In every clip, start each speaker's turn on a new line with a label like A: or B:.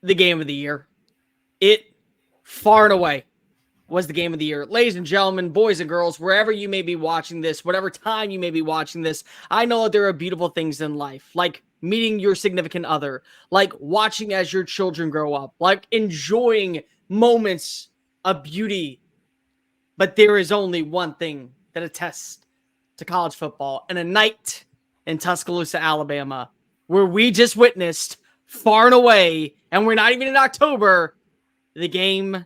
A: the game of the year. It, far and away, was the game of the year. Ladies and gentlemen, boys and girls, wherever you may be watching this, whatever time you may be watching this, I know that there are beautiful things in life, like meeting your significant other, like watching as your children grow up, like enjoying moments of beauty. But there is only one thing that attests to college football, and a night in Tuscaloosa, Alabama, where we just witnessed, far and away, and we're not even in October, the game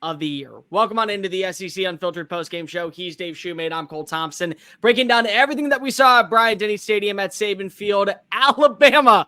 A: of the year. Welcome on into the SEC Unfiltered postgame show. He's Dave Shumate. I'm Cole Thompson, breaking down everything that we saw at Bryant-Denny Stadium at Saban Field. Alabama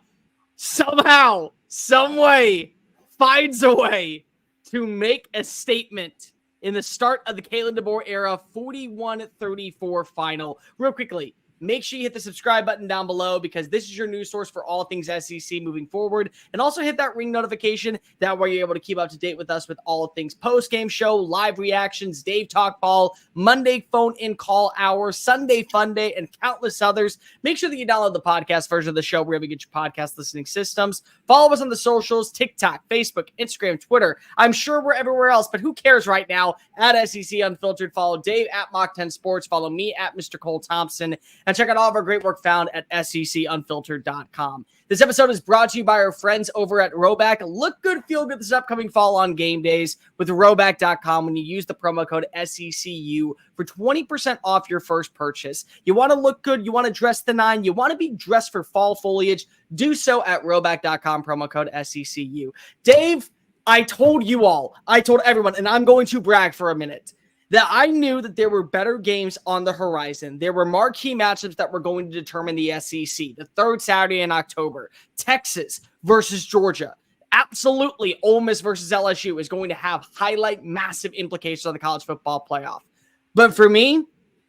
A: somehow, some way, finds a way to make a statement in the start of the Kalen DeBoer era, 41-34 final. Real quickly, make sure you hit the subscribe button down below because this is your news source for all things SEC moving forward. And also hit that ring notification. That way you're able to keep up to date with us with all things post-game show, live reactions, Dave Talk Ball, Monday phone-in call hour, Sunday Fun Day, and countless others. Make sure that you download the podcast version of the show wherever you get your podcast listening systems. Follow us on the socials, TikTok, Facebook, Instagram, Twitter. I'm sure we're everywhere else, but who cares right now? At SEC Unfiltered. Follow Dave at Mach10 Sports. Follow me at Mr. Cole Thompson. And check out all of our great work found at secunfiltered.com. This episode is brought to you by our friends over at RHOBACK. Look good, feel good this upcoming fall on game days with RHOBACK.com when you use the promo code SECU for 20% off your first purchase. You want to look good, you want to dress the nine, you want to be dressed for fall foliage, do so at RHOBACK.com, promo code SECU. Dave, I told you all, I told everyone, and I'm going to brag for a minute, that I knew that there were better games on the horizon. There were marquee matchups that were going to determine the SEC. The third Saturday in October, Texas versus Georgia. Absolutely, Ole Miss versus LSU is going to have highlight massive implications on the college football playoff. But for me,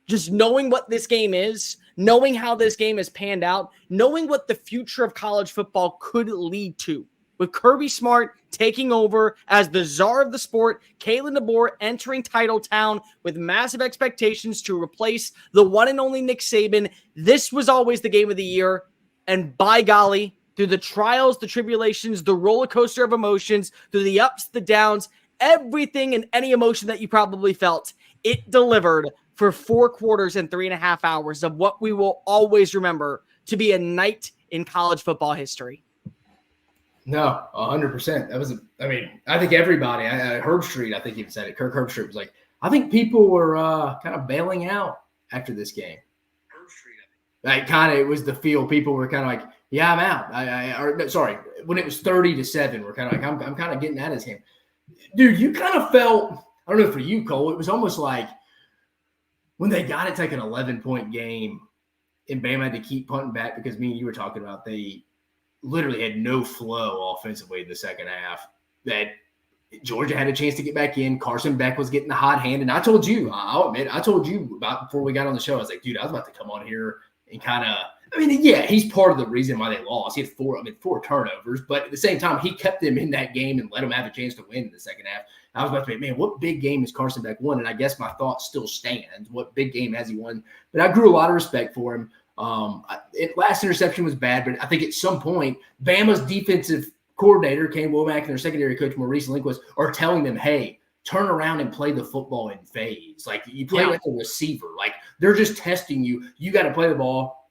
A: just knowing what this game is, knowing how this game has panned out, knowing what the future of college football could lead to, with Kirby Smart taking over as the czar of the sport, Kalen DeBoer entering title town with massive expectations to replace the one and only Nick Saban. This was always the game of the year. And by golly, through the trials, the tribulations, the roller coaster of emotions, through the ups, the downs, everything and any emotion that you probably felt, it delivered for 4 quarters and 3.5 hours of what we will always remember to be a night in college football history.
B: No, 100%. That was, I think everybody, Herb Street, I think even said it. Kirk Herbstreit was like, I think people were kind of bailing out after this game. Herb Street, it was the feel. People were kind of like, yeah, I'm out. When it was 30-7, we're kind of like, I'm kind of getting out of this game. Dude, you kind of felt, I don't know for you, Cole, it was almost like when they got it to like an 11-point game and Bama had to keep punting back because me and you were talking about they literally had no flow offensively in the second half, that Georgia had a chance to get back in. Carson Beck was getting the hot hand. And I told you, I'll admit, I told you about before we got on the show, I was like, dude, I was about to come on here and kind of, he's part of the reason why they lost. He had 4 turnovers, but at the same time, he kept them in that game and let them have a chance to win in the second half. I was about to say, man, what big game has Carson Beck won? And I guess my thought still stands. What big game has he won? But I grew a lot of respect for him. Last interception was bad, but I think at some point, Bama's defensive coordinator, Kane Womack, and their secondary coach, Maurice Lindquist, are telling them, hey, turn around and play the football in phase. Like, you play like a receiver. Like, they're just testing you. You got to play the ball.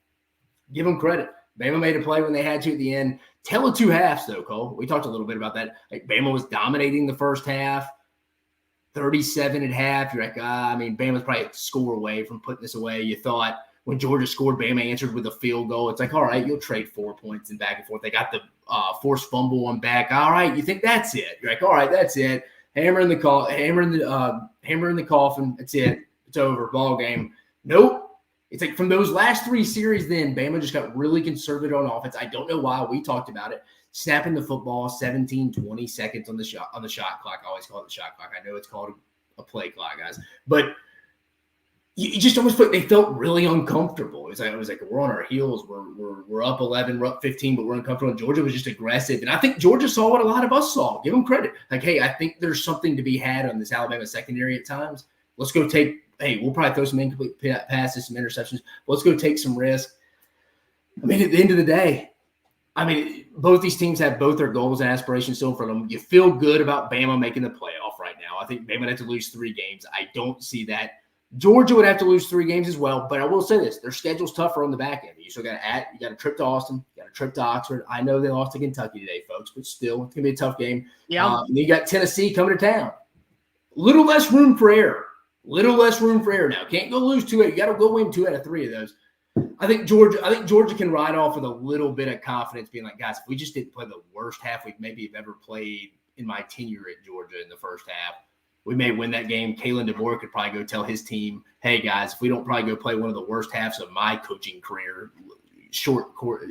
B: Give them credit. Bama made a play when they had to at the end. Tell it 2 halves, though, Cole. We talked a little bit about that. Like, Bama was dominating the first half, 37 at half. You're like, Bama's probably a score away from putting this away. You thought, when Georgia scored, Bama answered with a field goal. It's like, all right, you'll trade 4 points and back and forth. They got the forced fumble one back. All right, you think that's it? You're like, all right, that's it. Hammer in the coffin. That's it. It's over. Ball game. Nope. It's like from those last 3 series, then Bama just got really conservative on offense. I don't know why. We talked about it. Snapping the football, 17, 20 seconds on the shot clock. I always call it the shot clock. I know it's called a play clock, guys, but you just almost they felt really uncomfortable. It was like we're on our heels. We're up 11, we're up 15, but we're uncomfortable. And Georgia was just aggressive. And I think Georgia saw what a lot of us saw. Give them credit. Like, hey, I think there's something to be had on this Alabama secondary at times. Let's go take – hey, we'll probably throw some incomplete passes, some interceptions. Let's go take some risk. At the end of the day, I mean, both these teams have both their goals and aspirations still in front of them. You feel good about Bama making the playoff right now. I think Bama would have to lose 3 games. I don't see that. Georgia would have to lose 3 games as well. But I will say this: their schedule's tougher on the back end. You still got a trip to Austin, you got a trip to Oxford. I know they lost to Kentucky today, folks, but still, it's gonna be a tough game.
A: Yeah.
B: And you got Tennessee coming to town. Little less room for error. Now. Can't go lose 2 out. You got to go win 2 out of 3 of those. I think Georgia can ride off with a little bit of confidence, being like, guys, if we just didn't play the worst half we maybe have ever played in my tenure at Georgia in the first half, we may win that game. Kalen DeBoer could probably go tell his team, hey, guys, if we don't probably go play one of the worst halves of my coaching career,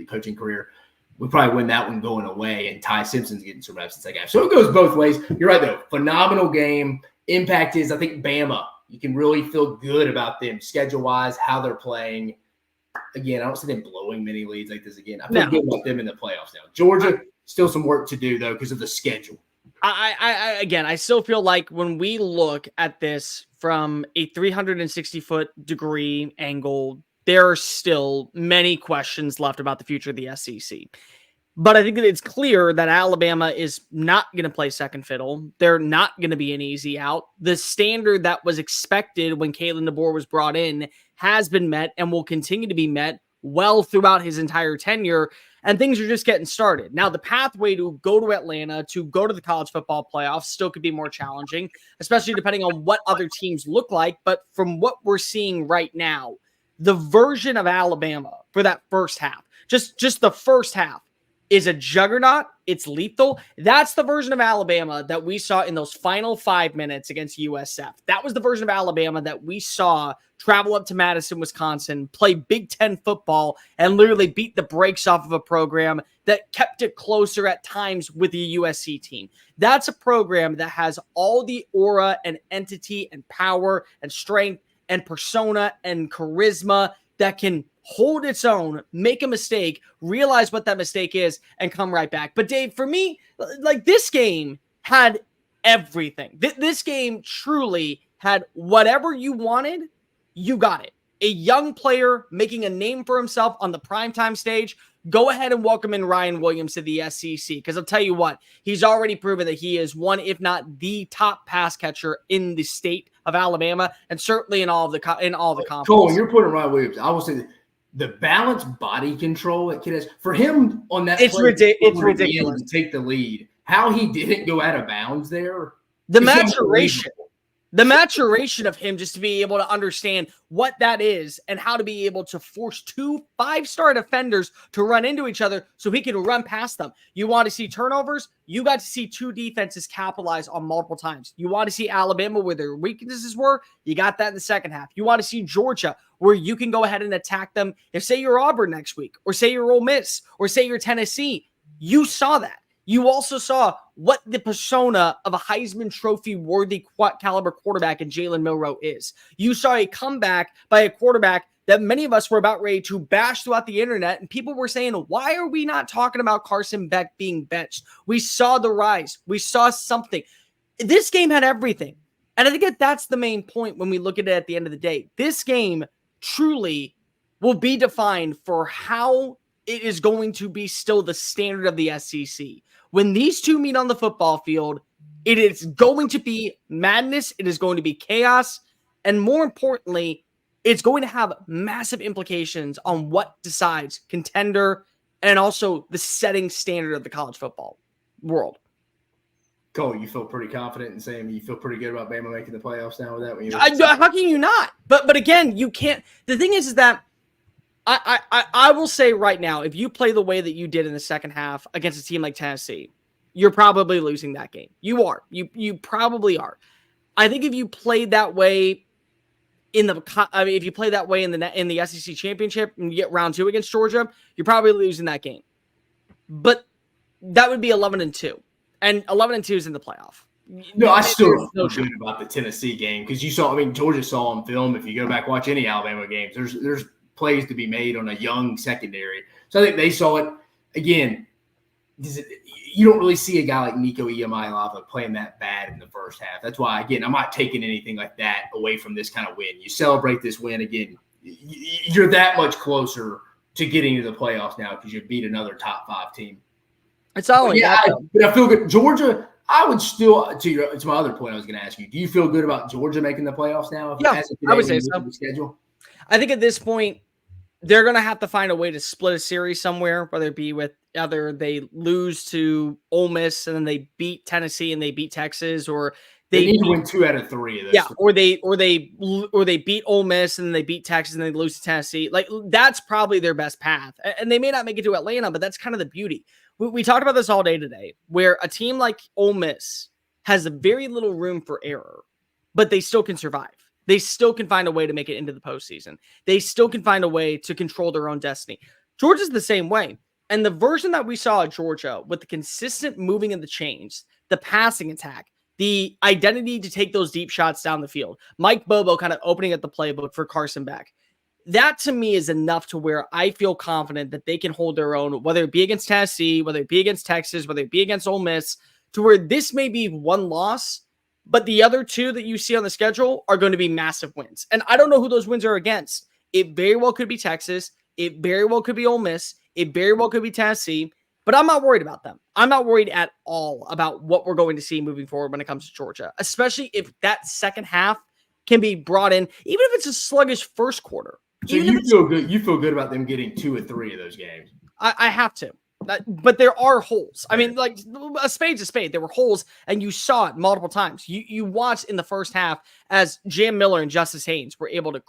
B: coaching career, we probably win that one going away, and Ty Simpson's getting some reps in the second half. So it goes both ways. You're right, though. Phenomenal game. Impact is, I think, Bama. You can really feel good about them schedule-wise, how they're playing. Again, I don't see them blowing many leads like this again. I feel good about them in the playoffs now. Georgia, still some work to do, though, because of the schedule.
A: I still feel like when we look at this from a 360-foot degree angle, there are still many questions left about the future of the SEC. But I think that it's clear that Alabama is not going to play second fiddle. They're not going to be an easy out. The standard that was expected when Kalen DeBoer was brought in has been met and will continue to be met well throughout his entire tenure. And things are just getting started. Now, the pathway to go to Atlanta, to go to the college football playoffs still could be more challenging, especially depending on what other teams look like. But from what we're seeing right now, the version of Alabama for that first half, just the first half, is a juggernaut. It's lethal. That's the version of Alabama that we saw in those final 5 minutes against USF. That was the version of Alabama that we saw travel up to Madison, Wisconsin, play Big Ten football, and literally beat the brakes off of a program that kept it closer at times with the USC team. That's a program that has all the aura and entity and power and strength and persona and charisma that can hold its own, make a mistake, realize what that mistake is, and come right back. But Dave, for me, like, this game had everything. This game truly had whatever you wanted, you got it. A young player making a name for himself on the primetime stage. Go ahead and welcome in Ryan Williams to the SEC, because I'll tell you what, he's already proven that he is one, if not the top pass catcher in the state of Alabama, and certainly in all the conference.
B: Cole, you're putting Ryan Williams. I will say that the balanced body control that kid has, for him on that,
A: it's ridiculous
B: to take the lead. How he didn't go out of bounds there.
A: The maturation of him, just to be able to understand what that is and how to be able to force 2 5-star defenders to run into each other so he can run past them. You want to see turnovers? You got to see 2 defenses capitalize on multiple times. You want to see Alabama where their weaknesses were? You got that in the second half. You want to see Georgia where you can go ahead and attack them. If, say, you're Auburn next week, or say you're Ole Miss, or say you're Tennessee, you saw that. You also saw what the persona of a Heisman Trophy worthy caliber quarterback in Jalen Milroe is. You saw a comeback by a quarterback that many of us were about ready to bash throughout the internet, and people were saying, why are we not talking about Carson Beck being benched? We saw the rise. We saw something. This game had everything. And I think that's the main point when we look at it at the end of the day. This game truly will be defined for how it is going to be still the standard of the SEC. When these two meet on the football field, it is going to be madness. It is going to be chaos. And more importantly, it's going to have massive implications on what decides contender and also the setting standard of the college football world.
B: Cole, you feel pretty confident in saying you feel pretty good about Bama making the playoffs now with that?
A: How can you not? But again, you can't. The thing is that I will say right now, if you play the way that you did in the second half against a team like Tennessee, you're probably losing that game. You are. You probably are. I think if you played that way in the SEC championship and you get round 2 against Georgia, you're probably losing that game. But that would be 11-2, and 11-2 is in the playoff.
B: No, I still feel good about the Tennessee game because you saw. I mean, Georgia saw on film. If you go back watch any Alabama games, there's plays to be made on a young secondary. So I think they saw it. Again, you don't really see a guy like Nico Iamaleava playing that bad in the first half. That's why, again, I'm not taking anything like that away from this kind of win. You celebrate this win again. You're that much closer to getting to the playoffs now because you beat another top 5 team.
A: It's not only that, though.
B: But I feel good. Georgia, I would still, to my other point I was going to ask you, do you feel good about Georgia making the playoffs now?
A: Yeah, I would say so.
B: Schedule?
A: I think at this point, they're going to have to find a way to split a series somewhere, whether it be with either they lose to Ole Miss and then they beat Tennessee and they beat Texas, or
B: they need to win 2 out of 3 of those.
A: Yeah, or they beat Ole Miss and then they beat Texas and they lose to Tennessee. Like, that's probably their best path. And they may not make it to Atlanta, but that's kind of the beauty. We talked about this all day today, where a team like Ole Miss has very little room for error, but they still can survive. They still can find a way to make it into the postseason. They still can find a way to control their own destiny. Georgia's the same way. And the version that we saw at Georgia with the consistent moving of the chains, the passing attack, the identity to take those deep shots down the field, Mike Bobo kind of opening up the playbook for Carson Beck. That to me is enough to where I feel confident that they can hold their own, whether it be against Tennessee, whether it be against Texas, whether it be against Ole Miss, to where this may be one loss, but the other 2 that you see on the schedule are going to be massive wins. And I don't know who those wins are against. It very well could be Texas. It very well could be Ole Miss. It very well could be Tennessee. But I'm not worried about them. I'm not worried at all about what we're going to see moving forward when it comes to Georgia, especially if that second half can be brought in, even if it's a sluggish first quarter.
B: So you feel good. You feel good about them getting 2 or 3 of those games.
A: I have to. But there are holes. I mean, like, a spade's a spade. There were holes, and you saw it multiple times. You watched in the first half as Jam Miller and Justice Haynes were able to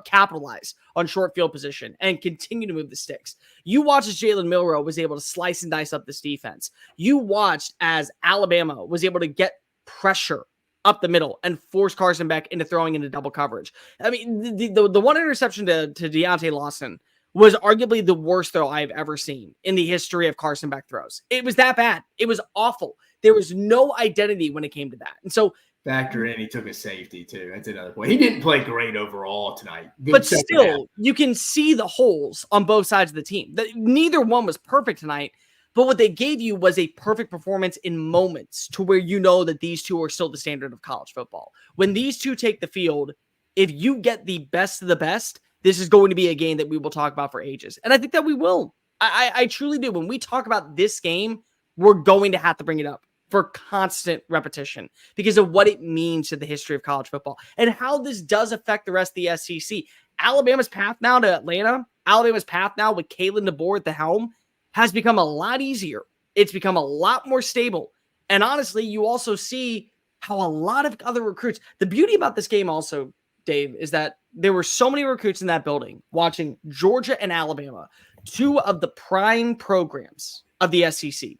A: capitalize on short field position and continue to move the sticks. You watched as Jalen Milroe was able to slice and dice up this defense. You watched as Alabama was able to get pressure up the middle and force Carson Beck into throwing into double coverage. I mean, the one interception to Deontay Lawson was arguably the worst throw I've ever seen in the history of Carson Beck throws. It was that bad. It was awful. There was no identity when it came to that. And so
B: factor in, he took a safety too. That's another point. He didn't play great overall tonight.
A: But still, you can see the holes on both sides of the team. Neither one was perfect tonight, but what they gave you was a perfect performance in moments to where you know that these 2 are still the standard of college football. When these 2 take the field, if you get the best of the best, this is going to be a game that we will talk about for ages. And I think that we will. I truly do. When we talk about this game, we're going to have to bring it up for constant repetition because of what it means to the history of college football and how this does affect the rest of the SEC. Alabama's path now to Atlanta, Alabama's path now with Kalen DeBoer at the helm has become a lot easier. It's become a lot more stable. And honestly, you also see how a lot of other recruits, the beauty about this game also, Dave, is that there were so many recruits in that building watching Georgia and Alabama, 2 of the prime programs of the SEC.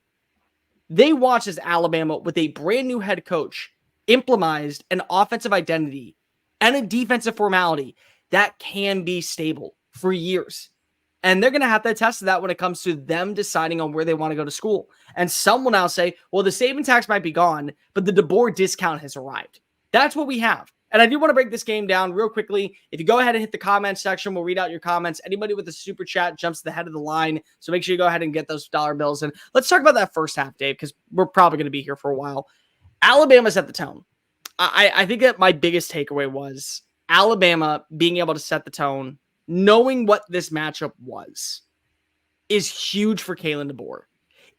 A: They watched as Alabama, with a brand new head coach, implemented an offensive identity and a defensive formality that can be stable for years. And they're going to have to attest to that when it comes to them deciding on where they want to go to school. And some will now say, well, the Saban tax might be gone, but the DeBoer discount has arrived. That's what we have. And I do want to break this game down real quickly. If you go ahead and hit the comment section, we'll read out your comments. Anybody with a super chat jumps to the head of the line. So make sure you go ahead and get those dollar bills. And let's talk about that first half, Dave, because we're probably going to be here for a while. Alabama set the tone. I think that my biggest takeaway was Alabama being able to set the tone, knowing what this matchup was, is huge for Kalen DeBoer.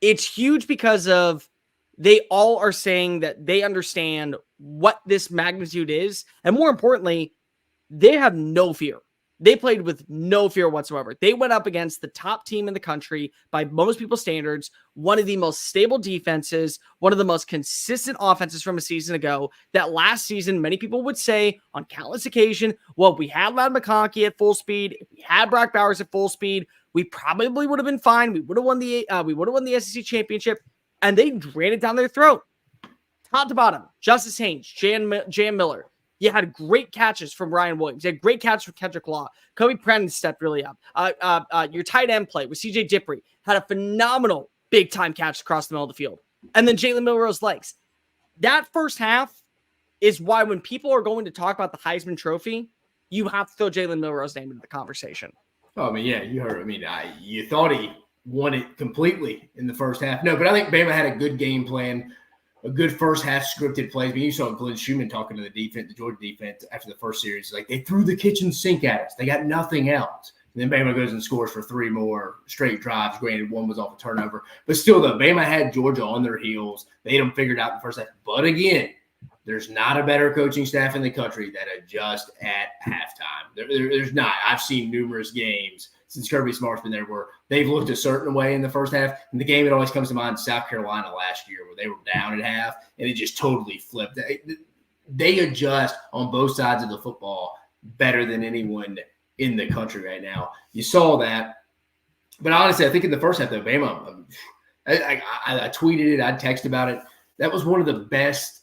A: It's huge because of they all are saying that they understand what this magnitude is. And more importantly, they have no fear. They played with no fear whatsoever. They went up against the top team in the country by most people's standards, one of the most stable defenses, one of the most consistent offenses from a season ago. That last season, many people would say on countless occasion, well, if we had Ladd McConkey at full speed, if we had Brock Bowers at full speed, we probably would have been fine. We would have won the SEC championship, and they ran it down their throat. Top to bottom, Justice Haynes, Jam Miller. You had great catches from Ryan Williams. You had great catches from Kendrick Law. Kobe Brennan stepped really up. Your tight end play with CJ Dippre had a phenomenal big-time catch across the middle of the field. And then Jalen Milroe's legs. That first half is why when people are going to talk about the Heisman Trophy, you have to throw Jalen Milroe's name into the conversation.
B: Oh, I mean, yeah, you heard. I mean, you thought he won it completely in the first half. No, but I think Bama had a good game plan. A good first half scripted plays. I mean, you saw Glenn Shumate talking to the defense, the Georgia defense after the first series. Like, they threw the kitchen sink at us. They got nothing else. And then Bama goes and scores for 3 more straight drives. Granted, one was off a turnover. But still, though, Bama had Georgia on their heels. They had them figured out in the first half. But again, there's not a better coaching staff in the country that adjusts at halftime. There's not. I've seen numerous games since Kirby Smart's been there where they've looked a certain way in the first half. And the game that always comes to mind is South Carolina last year where they were down at half and it just totally flipped. They adjust on both sides of the football better than anyone in the country right now. You saw that. But honestly, I think in the first half, though, Bama, I tweeted it, I texted about it. That was one of the best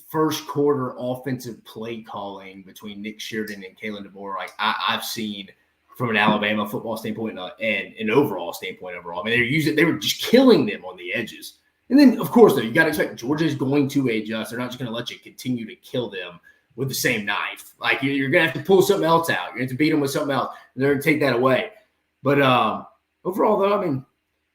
B: first quarter offensive play calling between Nick Sheridan and Kalen DeBoer I've seen from an Alabama football standpoint and an overall standpoint overall. I mean, they were just killing them on the edges. And then, of course, though, you got to expect Georgia is going to adjust. They're not just going to let you continue to kill them with the same knife. Like, you're going to have to pull something else out. You're going to have to beat them with something else. They're going to take that away. But overall, though, I mean,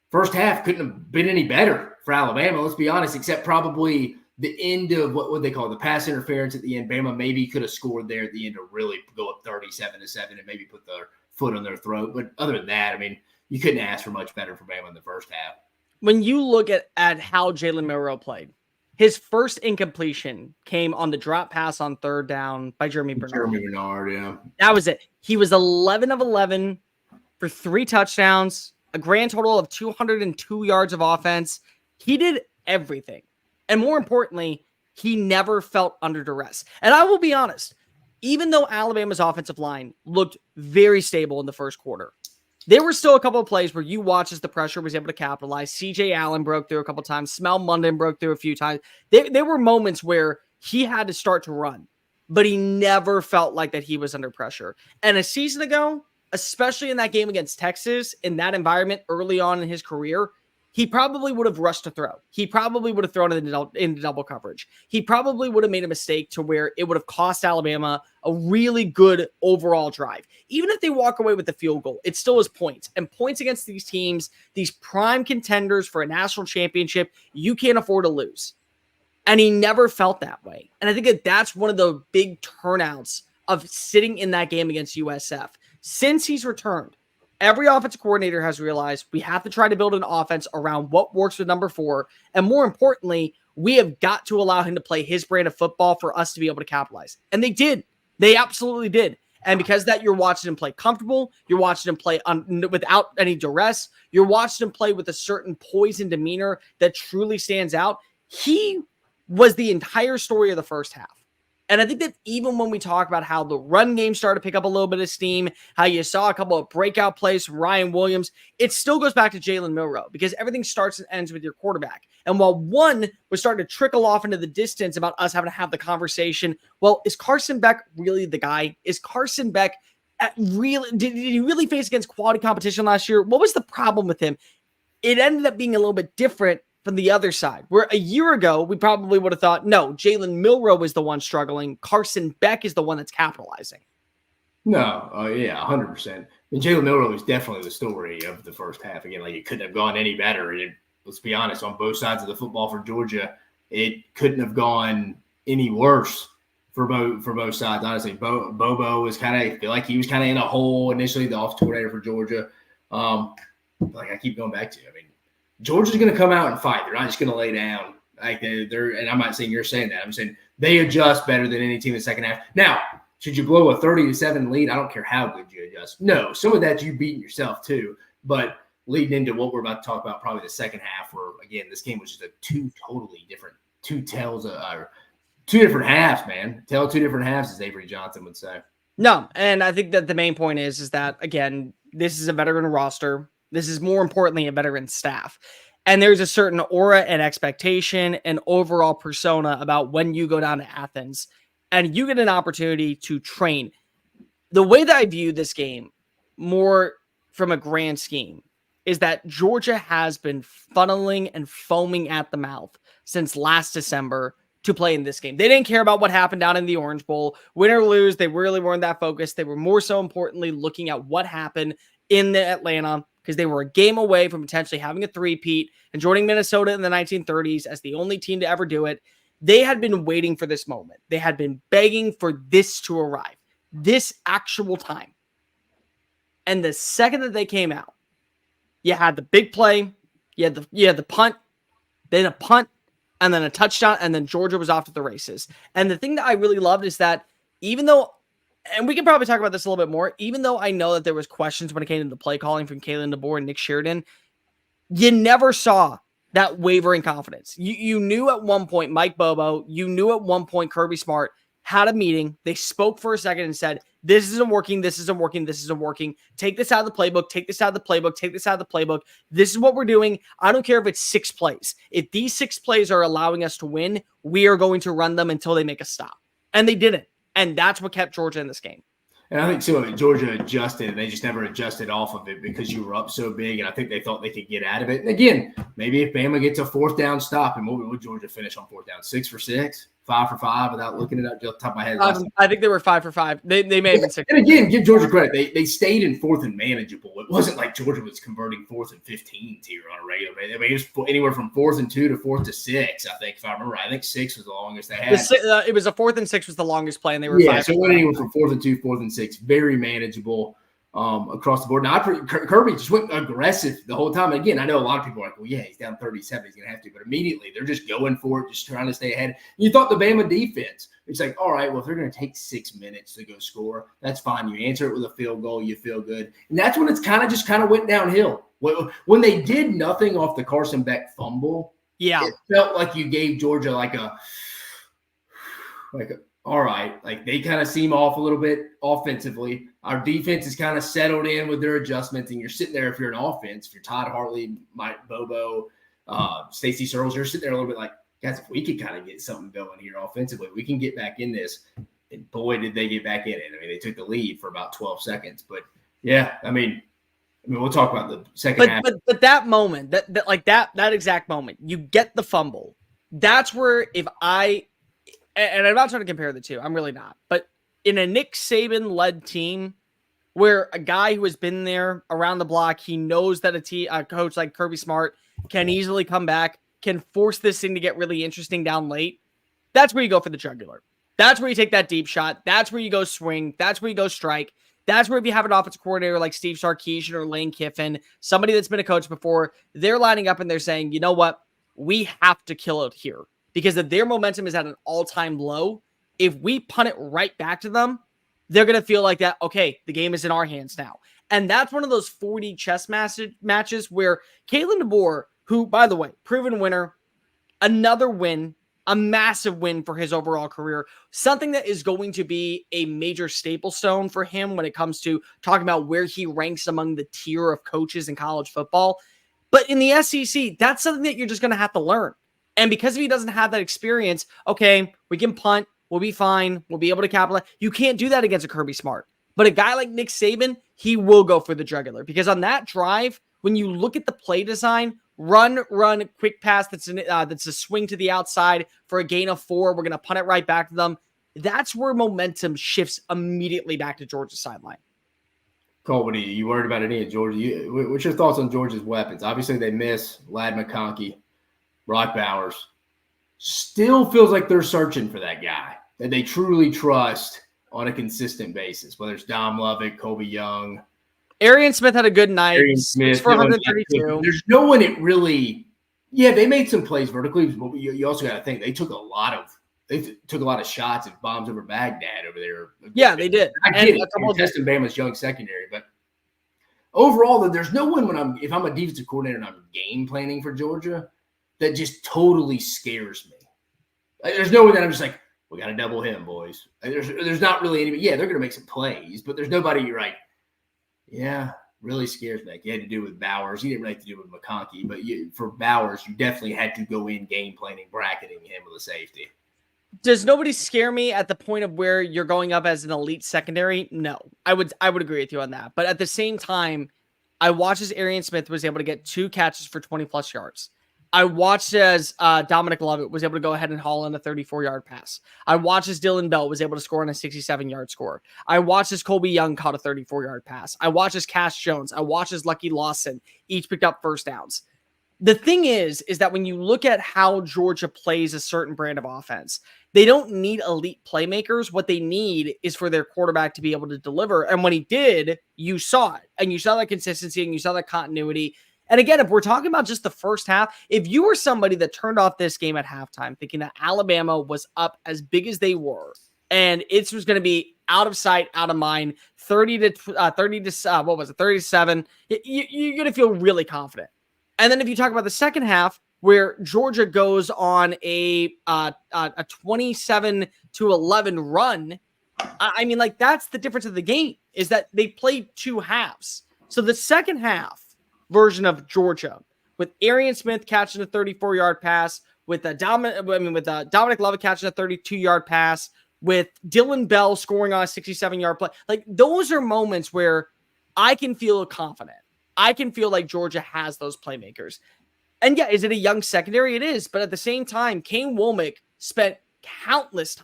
B: first half couldn't have been any better for Alabama, let's be honest, except probably the end of what would they call it, the pass interference at the end. Bama maybe could have scored there at the end to really go up 37-7 and maybe put their foot on their throat. But other than that, I mean, you couldn't ask for much better for Bama in the first half. When
A: you look at how Jalen Milroe played, his first incompletion came on the drop pass on third down by Jeremy Bernard.
B: Yeah.
A: That was it. He was 11 of 11 for 3 touchdowns, a grand total of 202 yards of offense. He did everything. And more importantly, he never felt under duress. And I will be honest, even though Alabama's offensive line looked very stable in the first quarter, there were still a couple of plays where you watch as the pressure was able to capitalize. C.J. Allen broke through a couple of times. Smell Munden broke through a few times. There were moments where he had to start to run, but he never felt like that he was under pressure. And a season ago, especially in that game against Texas, in that environment early on in his career, he probably would have rushed to throw. He probably would have thrown into double coverage. He probably would have made a mistake to where it would have cost Alabama a really good overall drive. Even if they walk away with the field goal, it still is points. And points against these teams, these prime contenders for a national championship, you can't afford to lose. And he never felt that way. And I think that's one of the big turnouts of sitting in that game against USF. Since he's returned, every offensive coordinator has realized we have to try to build an offense around what works with number 4. And more importantly, we have got to allow him to play his brand of football for us to be able to capitalize. And they did. They absolutely did. And because of that, you're watching him play comfortable. You're watching him play without any duress. You're watching him play with a certain poise and demeanor that truly stands out. He was the entire story of the first half. And I think that even when we talk about how the run game started to pick up a little bit of steam, how you saw a couple of breakout plays from Ryan Williams, it still goes back to Jalen Milroe because everything starts and ends with your quarterback. And while one was starting to trickle off into the distance about us having to have the conversation, well, is Carson Beck really the guy? Is Carson Beck did he really face against quality competition last year? What was the problem with him? It ended up being a little bit different from the other side, where a year ago, we probably would have thought, no, Jalen Milroe was the one struggling. Carson Beck is the one that's capitalizing.
B: No, yeah, 100%. And Jalen Milroe was definitely the story of the first half. Again, like, it couldn't have gone any better. Let's be honest, on both sides of the football for Georgia, it couldn't have gone any worse for both sides. Honestly, Bobo was I feel like he was kind of in a hole initially, the offensive coordinator for Georgia. Like I keep going back to, I mean, Georgia's going to come out and fight. They're not just going to lay down. Like they're, and I'm not saying you're saying that. I'm saying they adjust better than any team in the second half. Now, should you blow a 30-7 lead? I don't care how good you adjust. No, some of that you beating yourself too. But leading into what we're about to talk about, probably the second half, where again this game was just two different halves, man. Tell 2 different halves, as Avery Johnson would say.
A: No, and I think that the main point is that again, this is a veteran roster. This is more importantly a veteran staff. And there's a certain aura and expectation and overall persona about when you go down to Athens and you get an opportunity to train. The way that I view this game more from a grand scheme is that Georgia has been funneling and foaming at the mouth since last December to play in this game. They didn't care about what happened down in the Orange Bowl. Win or lose, they really weren't that focused. They were more so importantly looking at what happened in the Atlanta, because they were a game away from potentially having a three-peat and joining Minnesota in the 1930s as the only team to ever do it. They had been waiting for this moment. They had been begging for this to arrive, this actual time. And the second that they came out, you had the big play, you had the punt, then a punt, and then a touchdown, and then Georgia was off to the races. And the thing that I really loved is that even though, and we can probably talk about this a little bit more, even though I know that there was questions when it came to the play calling from Kalen DeBoer and Nick Sheridan, you never saw that wavering confidence. You knew at one point Mike Bobo, you knew at one point Kirby Smart had a meeting. They spoke for a second and said, this isn't working, this isn't working, this isn't working. Take this out of the playbook, take this out of the playbook, take this out of the playbook. This is what we're doing. I don't care if it's 6 plays. If these 6 plays are allowing us to win, we are going to run them until they make a stop. And they didn't. And that's what kept Georgia in this game.
B: And I think so. Georgia adjusted, and they just never adjusted off of it because you were up so big, and I think they thought they could get out of it. And again, maybe if Bama gets a 4th down stop, and what would Georgia finish on 4th down? 6 for 6, 5 for 5, without looking it up off the top of my head.
A: I think they were 5 for 5. They may have been 6.
B: And again, give Georgia credit. They stayed in 4th and manageable. It wasn't like Georgia was converting 4th and 15 here on a regular basis. I mean, it was anywhere from 4th and 2 to 4th to 6. I think if I remember right, I think 6 was the longest they had.
A: It was a 4th and 6 was the longest play, and they were 5.
B: So it went anywhere from 4th and 2, 4th and 6. Very manageable across the board. Now, Kirby just went aggressive the whole time. And again, I know a lot of people are like, well, yeah, he's down 37. He's going to have to. But immediately, they're just going for it, just trying to stay ahead. You thought the Bama defense, it's like, all right, well, if they're going to take 6 minutes to go score, that's fine. You answer it with a field goal, you feel good. And that's when it's kind of went downhill. When they did nothing off the Carson Beck fumble, it felt like you gave Georgia like a all right, like they kind of seem off a little bit offensively. Our defense is kind of settled in with their adjustments, and you're sitting there if you're an offense, if you're Todd Hartley, Mike Bobo, Stacey Searles, you're sitting there a little bit like, guys, if we could kind of get something going here offensively, we can get back in this. And boy, did they get back in it. I mean, they took the lead for about 12 seconds. But, yeah, I mean, we'll talk about the second half.
A: But that moment, that exact moment, you get the fumble. That's where and I'm not trying to compare the two. I'm really not. But in a Nick Saban-led team where a guy who has been there around the block, he knows that a coach like Kirby Smart can easily come back, can force this thing to get really interesting down late, that's where you go for the jugular. That's where you take that deep shot. That's where you go swing. That's where you go strike. That's where if you have an offensive coordinator like Steve Sarkisian or Lane Kiffin, somebody that's been a coach before, they're lining up and they're saying, you know what? We have to kill it here. Because if their momentum is at an all-time low, if we punt it right back to them, they're going to feel like that, okay, the game is in our hands now. And that's one of those 4D chess matches where Kalen DeBoer, who, by the way, proven winner, another win, a massive win for his overall career, something that is going to be a major staple stone for him when it comes to talking about where he ranks among the tier of coaches in college football. But in the SEC, that's something that you're just going to have to learn. And because if he doesn't have that experience, okay, we can punt, we'll be fine, we'll be able to capitalize. You can't do that against a Kirby Smart. But a guy like Nick Saban, he will go for the jugular. Because on that drive, when you look at the play design, run, quick pass that's a swing to the outside for a gain of 4, we're going to punt it right back to them. That's where momentum shifts immediately back to Georgia's sideline.
B: Cole, what are you worried about any of Georgia? What's your thoughts on Georgia's weapons? Obviously, they miss Ladd McConkey. Brock Bowers still feels like they're searching for that guy that they truly trust on a consistent basis, whether it's Dom Lovick, Colby Young.
A: Arian Smith had a good night.
B: Arian Smith,
A: for 132.
B: There's no one it really – yeah, they made some plays vertically, but you also got to think they took a lot of shots at bombs over Baghdad over there.
A: Yeah, they did.
B: I get it. You're testing Bama's young secondary, but overall, there's no one if I'm a defensive coordinator and I'm game planning for Georgia – that just totally scares me. There's no one that I'm just like, we got to double him, boys. There's not really anybody. Yeah, they're going to make some plays, but there's nobody you're like, yeah, really scares me. Like you had to do with Bowers. You didn't really have to do with McConkey, but for Bowers, you definitely had to go in game planning, bracketing him with a safety.
A: Does nobody scare me at the point of where you're going up as an elite secondary? No, I would agree with you on that. But at the same time, I watched as Arian Smith was able to get 2 catches for 20+ yards. I watched as Dominic Lovett was able to go ahead and haul in a 34-yard pass. I watched as Dylan Bell was able to score on a 67-yard score. I watched as Colby Young caught a 34-yard pass. I watched as Cash Jones. I watched as Lucky Lawson each picked up first downs. The thing is that when you look at how Georgia plays a certain brand of offense, they don't need elite playmakers. What they need is for their quarterback to be able to deliver. And when he did, you saw it. And you saw that consistency and you saw that continuity. And again, if we're talking about just the first half, if you were somebody that turned off this game at halftime thinking that Alabama was up as big as they were, and it was going to be out of sight, out of mind, 30 to what was it, 37, you're going to feel really confident. And then if you talk about the second half, where Georgia goes on a 27-11 run, I mean, like, that's the difference of the game, is that they played two halves. So the second half version of Georgia, with Arian Smith catching a 34-yard pass, with Dominic Lovett catching a 32-yard pass, with Dylan Bell scoring on a 67-yard play. Like, those are moments where I can feel confident. I can feel like Georgia has those playmakers. And yeah, is it a young secondary? It is. But at the same time, Kane Womack spent countless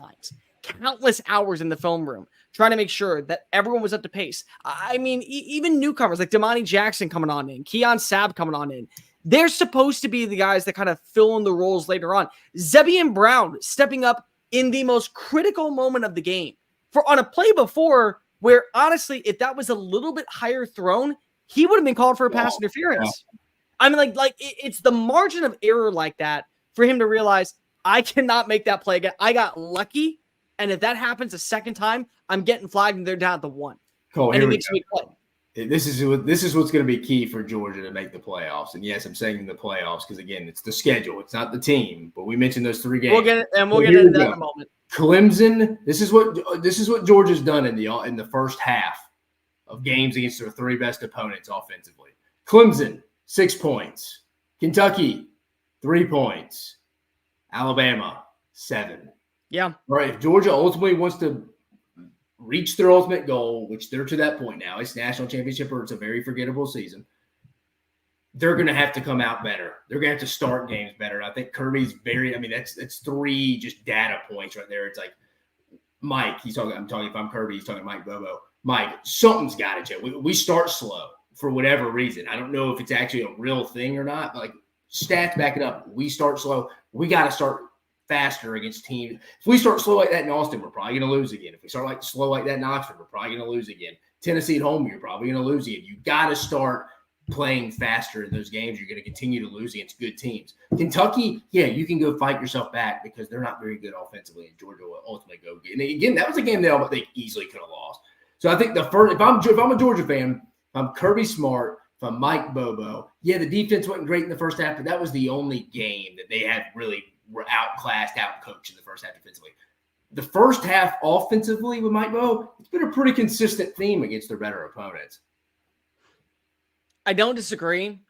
A: hours in the film room trying to make sure that everyone was up to pace. I mean, even newcomers like Damani Jackson coming on in, Keon Sabb coming on in. They're supposed to be the guys that kind of fill in the roles later on. Zebian Brown stepping up in the most critical moment of the game on a play before where, honestly, if that was a little bit higher thrown, he would have been called for a pass interference. Yeah. I mean, it's the margin of error like that for him to realize I cannot make that play again. I got lucky, and if that happens a second time, I'm getting flagged and they're down at the 1.
B: Cole, and it makes me play. This is what's going to be key for Georgia to make the playoffs. And yes, I'm saying the playoffs because, again, it's the schedule. It's not the team. But we mentioned those 3 games.
A: We'll get into that in a moment.
B: Clemson. This is what Georgia's done in the first half of games against their 3 best opponents offensively. Clemson, 6 points. Kentucky, 3 points. Alabama, 7.
A: Yeah.
B: All right. If Georgia ultimately wants to reach their ultimate goal, which they're to that point now, it's national championship or it's a very forgettable season, they're going to have to come out better. They're going to have to start games better. I think Kirby's that's 3 just data points right there. It's like Mike, if I'm Kirby, he's talking to Mike Bobo. Mike, something's got to change. We start slow for whatever reason. I don't know if it's actually a real thing or not, but stats back it up. We start slow. We got to start faster against teams. If we start slow like that in Austin, we're probably going to lose again. If we start slow like that in Oxford, we're probably going to lose again. Tennessee at home, you're probably going to lose again. You got to start playing faster in those games. You're going to continue to lose against good teams. Kentucky, yeah, you can go fight yourself back because they're not very good offensively, and Georgia will ultimately go get. And again, that was a game they easily could have lost. So I think if I'm a Georgia fan, if I'm Kirby Smart, if I'm Mike Bobo, yeah, the defense wasn't great in the first half, but that was the only game that they had really were outclassed, outcoached in the first half defensively. The first half offensively with Mike Bobo, it's been a pretty consistent theme against their better opponents.
A: I don't disagree.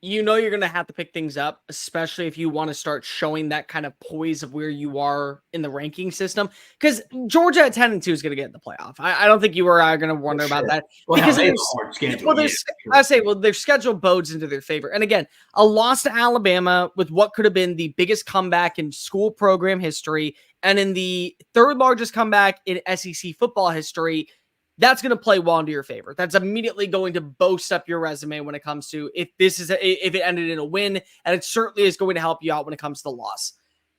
A: You know you're going to have to pick things up, especially if you want to start showing that kind of poise of where you are in the ranking system. Because Georgia at 10-2 is going to get in the playoff. I don't think you or I are going to wonder about that.
B: Well,
A: because
B: they have a hard schedule.
A: Their schedule bodes into their favor. And again, a loss to Alabama with what could have been the biggest comeback in school program history and in the 3rd largest comeback in SEC football history, that's going to play well into your favor. That's immediately going to boast up your resume when it comes to if it ended in a win, and it certainly is going to help you out when it comes to the loss.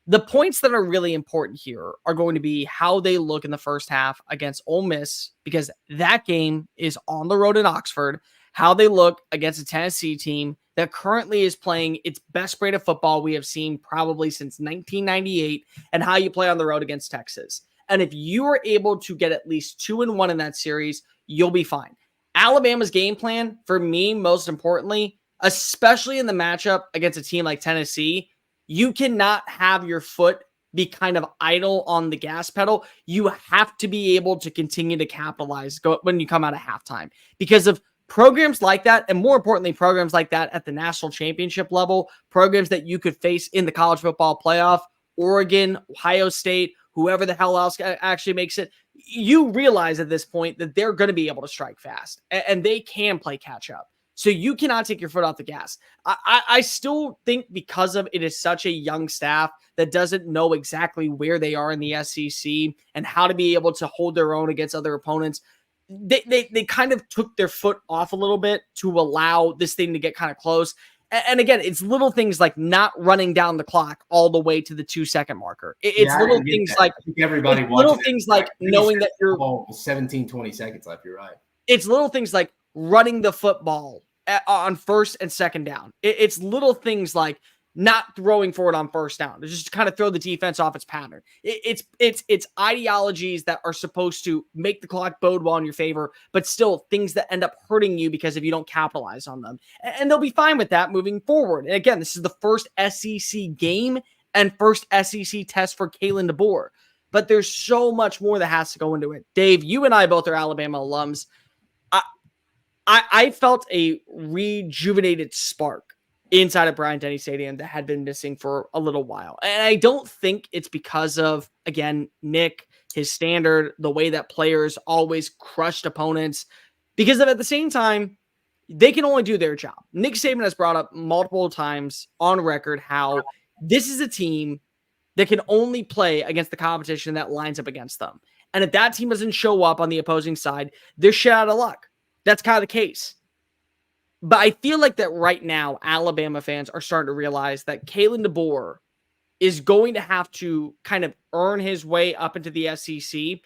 A: The points that are really important here are going to be how they look in the first half against Ole Miss, because that game is on the road in Oxford, how they look against a Tennessee team that currently is playing its best brand of football we have seen probably since 1998, and how you play on the road against Texas. And if you are able to get at least 2-1 in that series, you'll be fine. Alabama's game plan, for me, most importantly, especially in the matchup against a team like Tennessee, you cannot have your foot be kind of idle on the gas pedal. You have to be able to continue to capitalize when you come out of halftime because of programs like that. And more importantly, programs like that at the national championship level, programs that you could face in the college football playoff, Oregon, Ohio State, whoever the hell else actually makes it, you realize at this point that they're going to be able to strike fast and they can play catch up. So you cannot take your foot off the gas. I still think because of it is such a young staff that doesn't know exactly where they are in the SEC and how to be able to hold their own against other opponents, they kind of took their foot off a little bit to allow this thing to get kind of close. And again, it's little things like not running down the clock all the way to the 2-second marker. It's
B: Yeah,
A: little things
B: I think everybody
A: little
B: watching
A: things like knowing that you're
B: 17, 20 seconds left. You're right.
A: It's little things like running the football on first and second down. It's little things like not throwing for it on first down to just kind of throw the defense off its pattern. It's ideologies that are supposed to make the clock bode well in your favor, but still things that end up hurting you because if you don't capitalize on them. And they'll be fine with that moving forward. And again, this is the first SEC game and first SEC test for Kalen DeBoer. But there's so much more that has to go into it. Dave, you and I both are Alabama alums. I felt a rejuvenated spark inside of Bryant-Denny Stadium that had been missing for a little while. And I don't think it's because of, again, Nick, his standard, the way that players always crushed opponents, because at the same time, they can only do their job. Nick Saban has brought up multiple times on record how this is a team that can only play against the competition that lines up against them. And if that team doesn't show up on the opposing side, they're shit out of luck. That's kind of the case. But I feel like that right now, Alabama fans are starting to realize that Kalen DeBoer is going to have to kind of earn his way up into the SEC,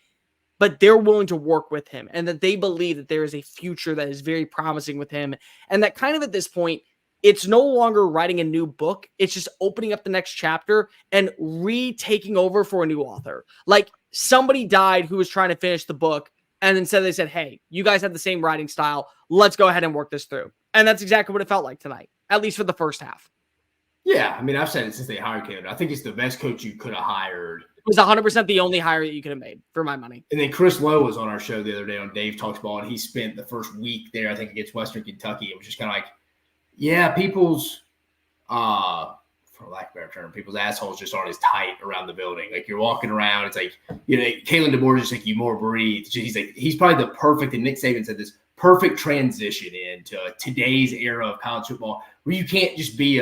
A: but they're willing to work with him and that they believe that there is a future that is very promising with him. And that kind of at this point, it's no longer writing a new book. It's just opening up the next chapter and retaking over for a new author. Like somebody died who was trying to finish the book. And instead they said, hey, you guys have the same writing style. Let's go ahead and work this through. And that's exactly what it felt like tonight, at least for the first half.
B: Yeah, I mean, I've said it since they hired Kalen. I think it's the best coach you could have hired.
A: It was 100% the only hire that you could have made for my money.
B: And then Chris Lowe was on our show the other day on Dave Talks Ball, and he spent the first week there, I think, against Western Kentucky. It was just kind of like, yeah, people's, for lack of a better term, people's assholes just aren't as tight around the building. Like you're walking around, it's like, Kalen DeBoer just like you more breathe. He's probably the perfect, and Nick Saban said this, perfect transition into today's era of college football where you can't just be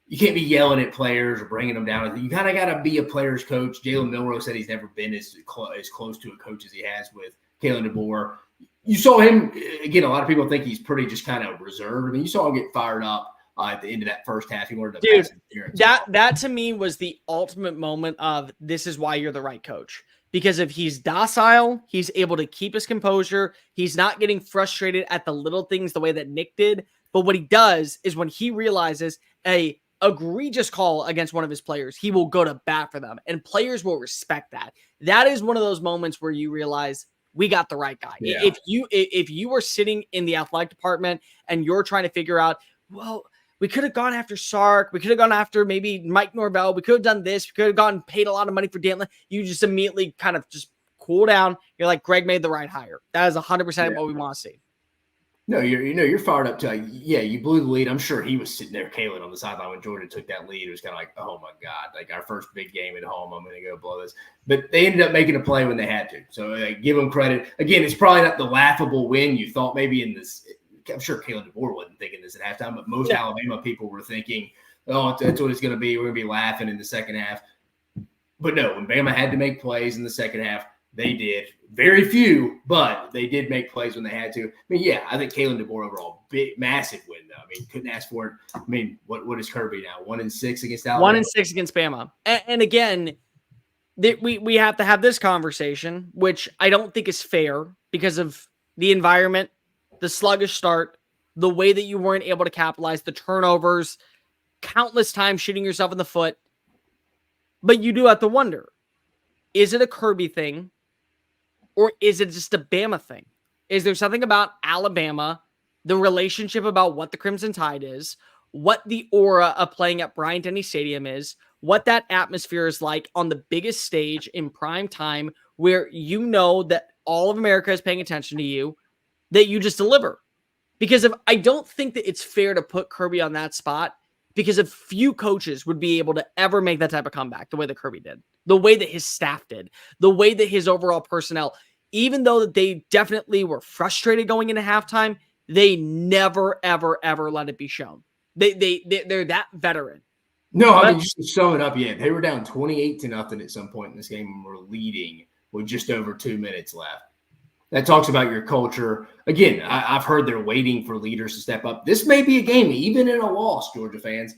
B: you can't be yelling at players or bringing them down. You kind of got to be a player's coach. Jalen Milroe said he's never been as close to a coach as he has with Kalen DeBoer. You saw him, again, a lot of people think he's pretty just kind of reserved. I mean, you saw him get fired up at the end of that first half. He wanted to pass interference.
A: That to me was the ultimate moment of this is why you're the right coach. Because if he's docile, he's able to keep his composure. He's not getting frustrated at the little things the way that Nick did. But what he does is when he realizes a egregious call against one of his players, he will go to bat for them. And players will respect that. That is one of those moments where you realize we got the right guy. Yeah. If you are sitting in the athletic department and you're trying to figure out, well, we could have gone after Sark. We could have gone after maybe Mike Norvell. We could have done this. We could have gone paid a lot of money for Dantley. You just immediately kind of just cool down. You're like, Greg made the right hire. That is 100% what we want to see.
B: No, you're fired up to you blew the lead. I'm sure he was sitting there, Kalen, on the sideline when Georgia took that lead. It was kind of like, oh my God, like our first big game at home. I'm going to go blow this. But they ended up making a play when they had to. So give them credit. Again, it's probably not the laughable win you thought maybe in this. I'm sure Kalen DeBoer wasn't thinking this at halftime, but most Alabama people were thinking, oh, that's what it's going to be. We're going to be laughing in the second half. But no, when Bama had to make plays in the second half, they did. Very few, but they did make plays when they had to. I mean, yeah, I think Kalen DeBoer overall, big, massive win, though. I mean, couldn't ask for it. I mean, what is Kirby now? 1-6 against Alabama?
A: 1-6 against Bama. And again, we have to have this conversation, which I don't think is fair because of the environment, the sluggish start, the way that you weren't able to capitalize, the turnovers, countless times shooting yourself in the foot. But you do have to wonder, is it a Kirby thing or is it just a Bama thing? Is there something about Alabama, the relationship about what the Crimson Tide is, what the aura of playing at Bryant-Denny Stadium is, what that atmosphere is like on the biggest stage in prime time where you know that all of America is paying attention to you, that you just deliver? Because I don't think that it's fair to put Kirby on that spot because a few coaches would be able to ever make that type of comeback the way that Kirby did, the way that his staff did, the way that his overall personnel, even though that they definitely were frustrated going into halftime, they never, ever, ever let it be shown. They're that veteran.
B: No, I mean, just to sum it up, they were down 28-0 at some point in this game and were leading with just over 2 minutes left. That talks about your culture. Again, I've heard they're waiting for leaders to step up. This may be a game, even in a loss, Georgia fans,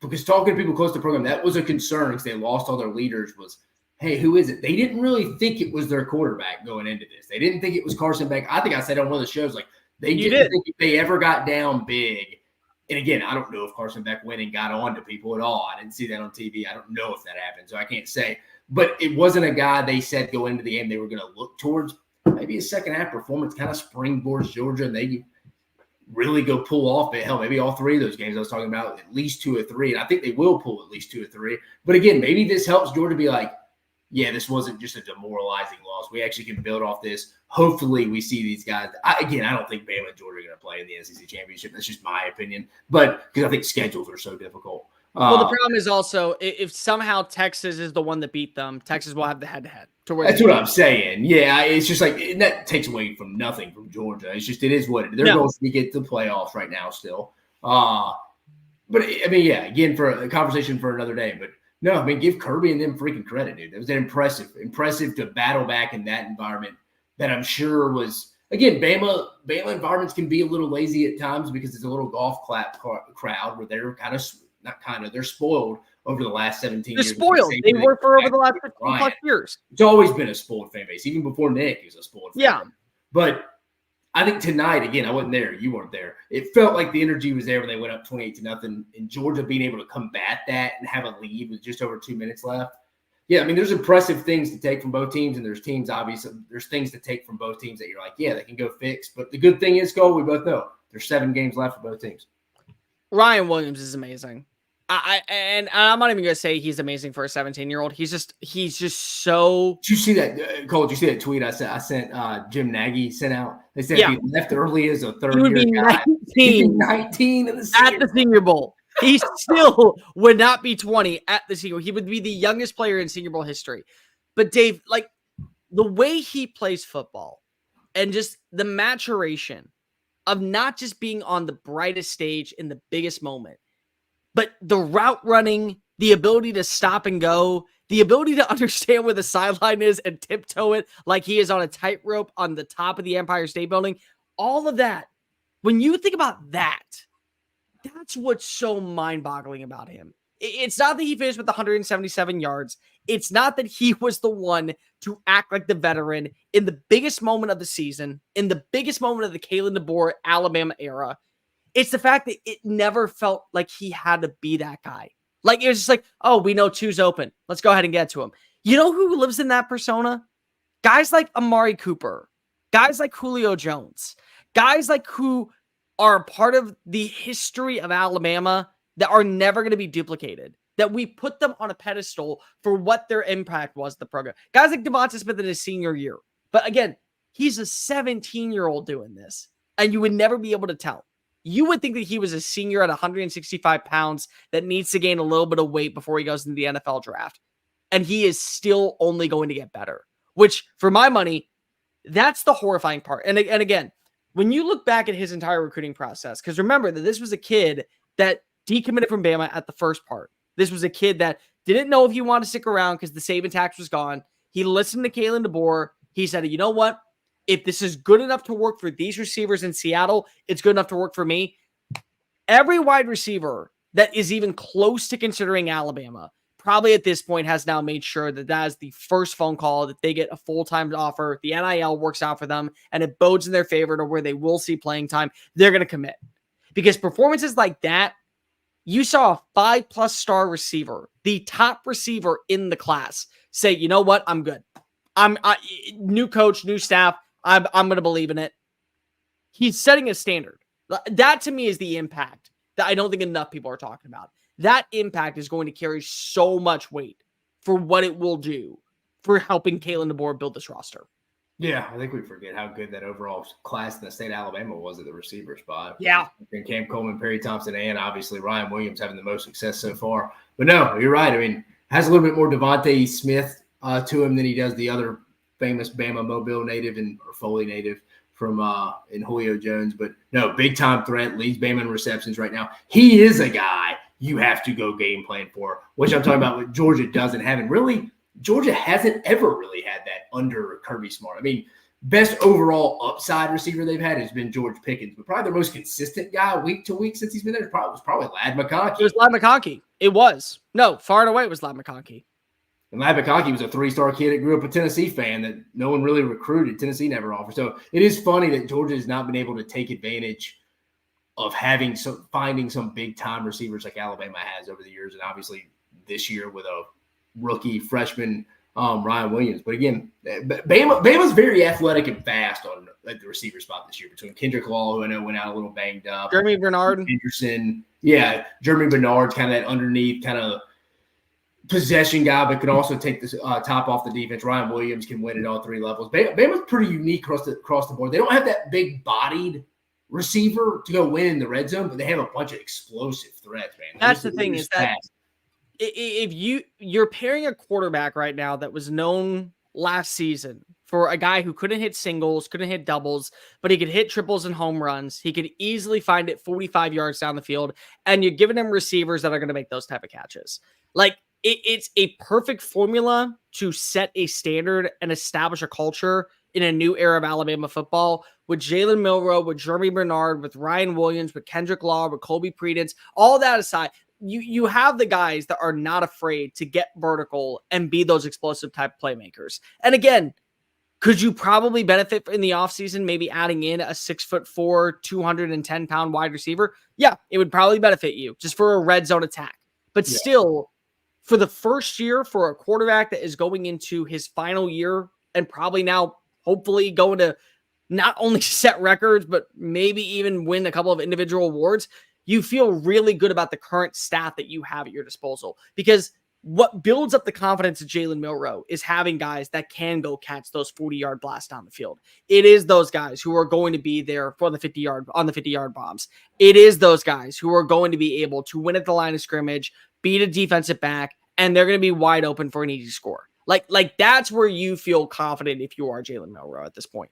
B: because talking to people close to the program, that was a concern because they lost all their leaders was, hey, who is it? They didn't really think it was their quarterback going into this. They didn't think it was Carson Beck. I think I said on one of the shows, like, they didn't think if they ever got down big. And again, I don't know if Carson Beck went and got on to people at all. I didn't see that on TV. I don't know if that happened, so I can't say. But it wasn't a guy they said going into the game they were going to look towards. Maybe a second half performance kind of springboards Georgia, and they really go pull off. But hell, maybe all three of those games I was talking about, at least 2 or 3. And I think they will pull at least 2 or 3. But again, maybe this helps Georgia be like, yeah, this wasn't just a demoralizing loss. We actually can build off this. Hopefully we see these guys. I don't think Bama and Georgia are going to play in the SEC championship. That's just my opinion. But because I think schedules are so difficult.
A: Well, the problem is also if somehow Texas is the one that beat them, Texas will have the head-to-head.
B: That's what I'm saying. Yeah, it's just like that takes away from nothing from Georgia. It's just it is what it is. They're going to get to the playoffs right now still. But I mean, yeah, again, for a conversation for another day. But no, I mean, give Kirby and them freaking credit, dude. That was impressive to battle back in that environment that I'm sure was, again, Bama environments can be a little lazy at times because it's a little golf clap crowd where they're they're spoiled over the last 17 years.
A: They're spoiled. They were for over the last 15 plus years.
B: It's always been a spoiled fan base. Even before Nick, he was a spoiled fan.
A: Yeah.
B: But I think tonight, again, I wasn't there. You weren't there. It felt like the energy was there when they went up 28-0, and Georgia being able to combat that and have a lead with just over 2 minutes left. Yeah, I mean, there's impressive things to take from both teams, and there's things to take from both teams that you're like, yeah, they can go fix. But the good thing is, Cole, we both know there's 7 games left for both teams.
A: Ryan Williams is amazing. And I'm not even going to say he's amazing for a 17-year-old. He's just so.
B: Did you see that, Cole? Did you see that tweet I sent Jim Nagy sent out? They said if he left early as a third-year guy, 19 in the
A: at the Senior Bowl. He still would not be 20 at the Senior Bowl. He would be the youngest player in Senior Bowl history. But Dave, like the way he plays football and just the maturation of not just being on the brightest stage in the biggest moment, but the route running, the ability to stop and go, the ability to understand where the sideline is and tiptoe it like he is on a tightrope on the top of the Empire State Building, all of that. When you think about that, that's what's so mind-boggling about him. It's not that he finished with 177 yards. It's not that he was the one to act like the veteran in the biggest moment of the season, in the biggest moment of the Kalen DeBoer Alabama era. It's the fact that it never felt like he had to be that guy. Like, it was just like, oh, we know 2's open. Let's go ahead and get to him. You know who lives in that persona? Guys like Amari Cooper. Guys like Julio Jones. Guys like who are a part of the history of Alabama that are never going to be duplicated. That we put them on a pedestal for what their impact was to the program. Guys like Devonta Smith in his senior year. But again, he's a 17-year-old doing this. And you would never be able to tell. You would think that he was a senior at 165 pounds that needs to gain a little bit of weight before he goes into the NFL draft. And he is still only going to get better. Which, for my money, that's the horrifying part. And again, when you look back at his entire recruiting process, because remember that this was a kid that decommitted from Bama at the first part. This was a kid that didn't know if he wanted to stick around because the Saban tax was gone. He listened to Kalen DeBoer. He said, you know what? If this is good enough to work for these receivers in Seattle, it's good enough to work for me. Every wide receiver that is even close to considering Alabama probably at this point has now made sure that that is the first phone call, that they get a full-time offer. The NIL works out for them, and it bodes in their favor to where they will see playing time. They're going to commit. Because performances like that, you saw a 5+ star receiver, the top receiver in the class, say, you know what? I'm good. New coach, new staff. I'm going to believe in it. He's setting a standard. That to me is the impact that I don't think enough people are talking about. That impact is going to carry so much weight for what it will do for helping Kalen DeBoer build this roster.
B: Yeah, I think we forget how good that overall class in the state of Alabama was at the receiver spot.
A: Yeah.
B: And Cam Coleman, Perry Thompson, and obviously Ryan Williams having the most success so far. But no, you're right. I mean, has a little bit more Devontae Smith to him than he does the other famous Bama Mobile native or Foley native from in Julio Jones. But no, big-time threat, leads Bama in receptions right now. He is a guy you have to go game plan for, which I'm talking about what Georgia doesn't have. And really, Georgia hasn't ever really had that under Kirby Smart. I mean, best overall upside receiver they've had has been George Pickens, but probably the most consistent guy week to week since he's been there was probably Ladd McConkey.
A: It was Ladd McConkey. It was. No, far and away it was Ladd McConkey.
B: And Ladd McConkey was a 3-star kid that grew up a Tennessee fan that no one really recruited. Tennessee never offered. So it is funny that Georgia has not been able to take advantage of finding some big-time receivers like Alabama has over the years, and obviously this year with a rookie freshman Ryan Williams. But again, Bama's very athletic and fast on the receiver spot this year between Kendrick Law, who I know went out a little banged up.
A: Jeremy Bernard.
B: Anderson. Yeah, Jeremy Bernard's kind of that underneath kind of possession guy, but can also take the top off the defense. Ryan Williams can win at all three levels. Bama's pretty unique across the board. They don't have that big-bodied receiver to go win in the red zone, but they have a bunch of explosive threats, man.
A: That's the thing is that if you're pairing a quarterback right now that was known last season for a guy who couldn't hit singles, couldn't hit doubles, but he could hit triples and home runs. He could easily find it 45 yards down the field, and you're giving him receivers that are going to make those type of catches. Like, it's a perfect formula to set a standard and establish a culture in a new era of Alabama football with Jalen Milroe, with Jeremy Bernard, with Ryan Williams, with Kendrick Law, with Colby Predence. All that aside, you have the guys that are not afraid to get vertical and be those explosive type playmakers. And again, could you probably benefit in the offseason, maybe adding in a 6'4", 210-pound wide receiver? Yeah, it would probably benefit you just for a red zone attack. But still, for the first year for a quarterback that is going into his final year and probably now hopefully going to not only set records, but maybe even win a couple of individual awards, you feel really good about the current staff that you have at your disposal. Because what builds up the confidence of Jalen Milroe is having guys that can go catch those 40-yard blasts down the field. It is those guys who are going to be there for the 50-yard bombs. It is those guys who are going to be able to win at the line of scrimmage, beat a defensive back, and they're going to be wide open for an easy score. Like that's where you feel confident if you are Jalen Milroe at this point.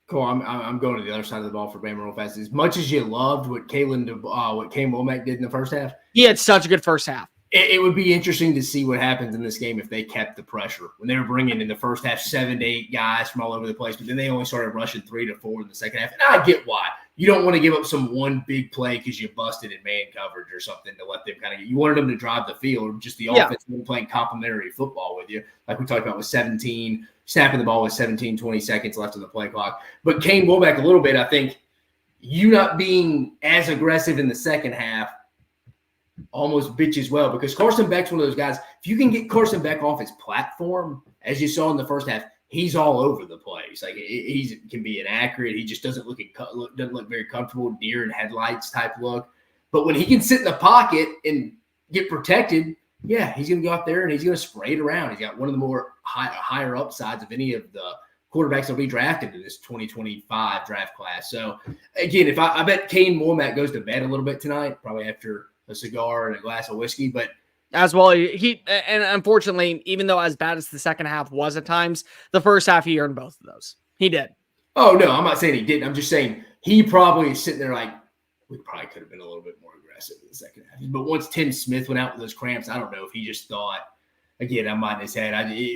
B: Cool. I'm going to the other side of the ball for Bama real fast. As much as you loved what Kalen Womack did in the first half,
A: he had such a good first half.
B: It would be interesting to see what happens in this game if they kept the pressure. When they were bringing in the first half 7 to 8 guys from all over the place, but then they only started rushing 3 to 4 in the second half. And I get why. You don't want to give up some one big play because you busted in man coverage or something to let them kind of – you wanted them to drive the field, just the offense playing complementary football with you, like we talked about with 17 – snapping the ball with 17, 20 seconds left on the play clock. But Kane Womack a little bit, I think you not being as aggressive in the second half almost bitches well, because Carson Beck's one of those guys. If you can get Carson Beck off his platform, as you saw in the first half, he's all over the place. Like he can be inaccurate. He just doesn't look very comfortable, deer in headlights type look. But when he can sit in the pocket and get protected, yeah, he's going to go out there and he's going to spray it around. He's got one of the more higher upsides of any of the quarterbacks that will be drafted in this 2025 draft class. So, again, if I bet Kane Womack goes to bed a little bit tonight, probably after a cigar and a glass of whiskey. But
A: as well, and unfortunately, even though as bad as the second half was at times, the first half he earned both of those. He did.
B: Oh, no, I'm not saying he didn't. I'm just saying he probably is sitting there like, we probably could have been a little bit more aggressive in the second half. But once Tim Smith went out with those cramps, I don't know if he just thought, again, I'm on his head.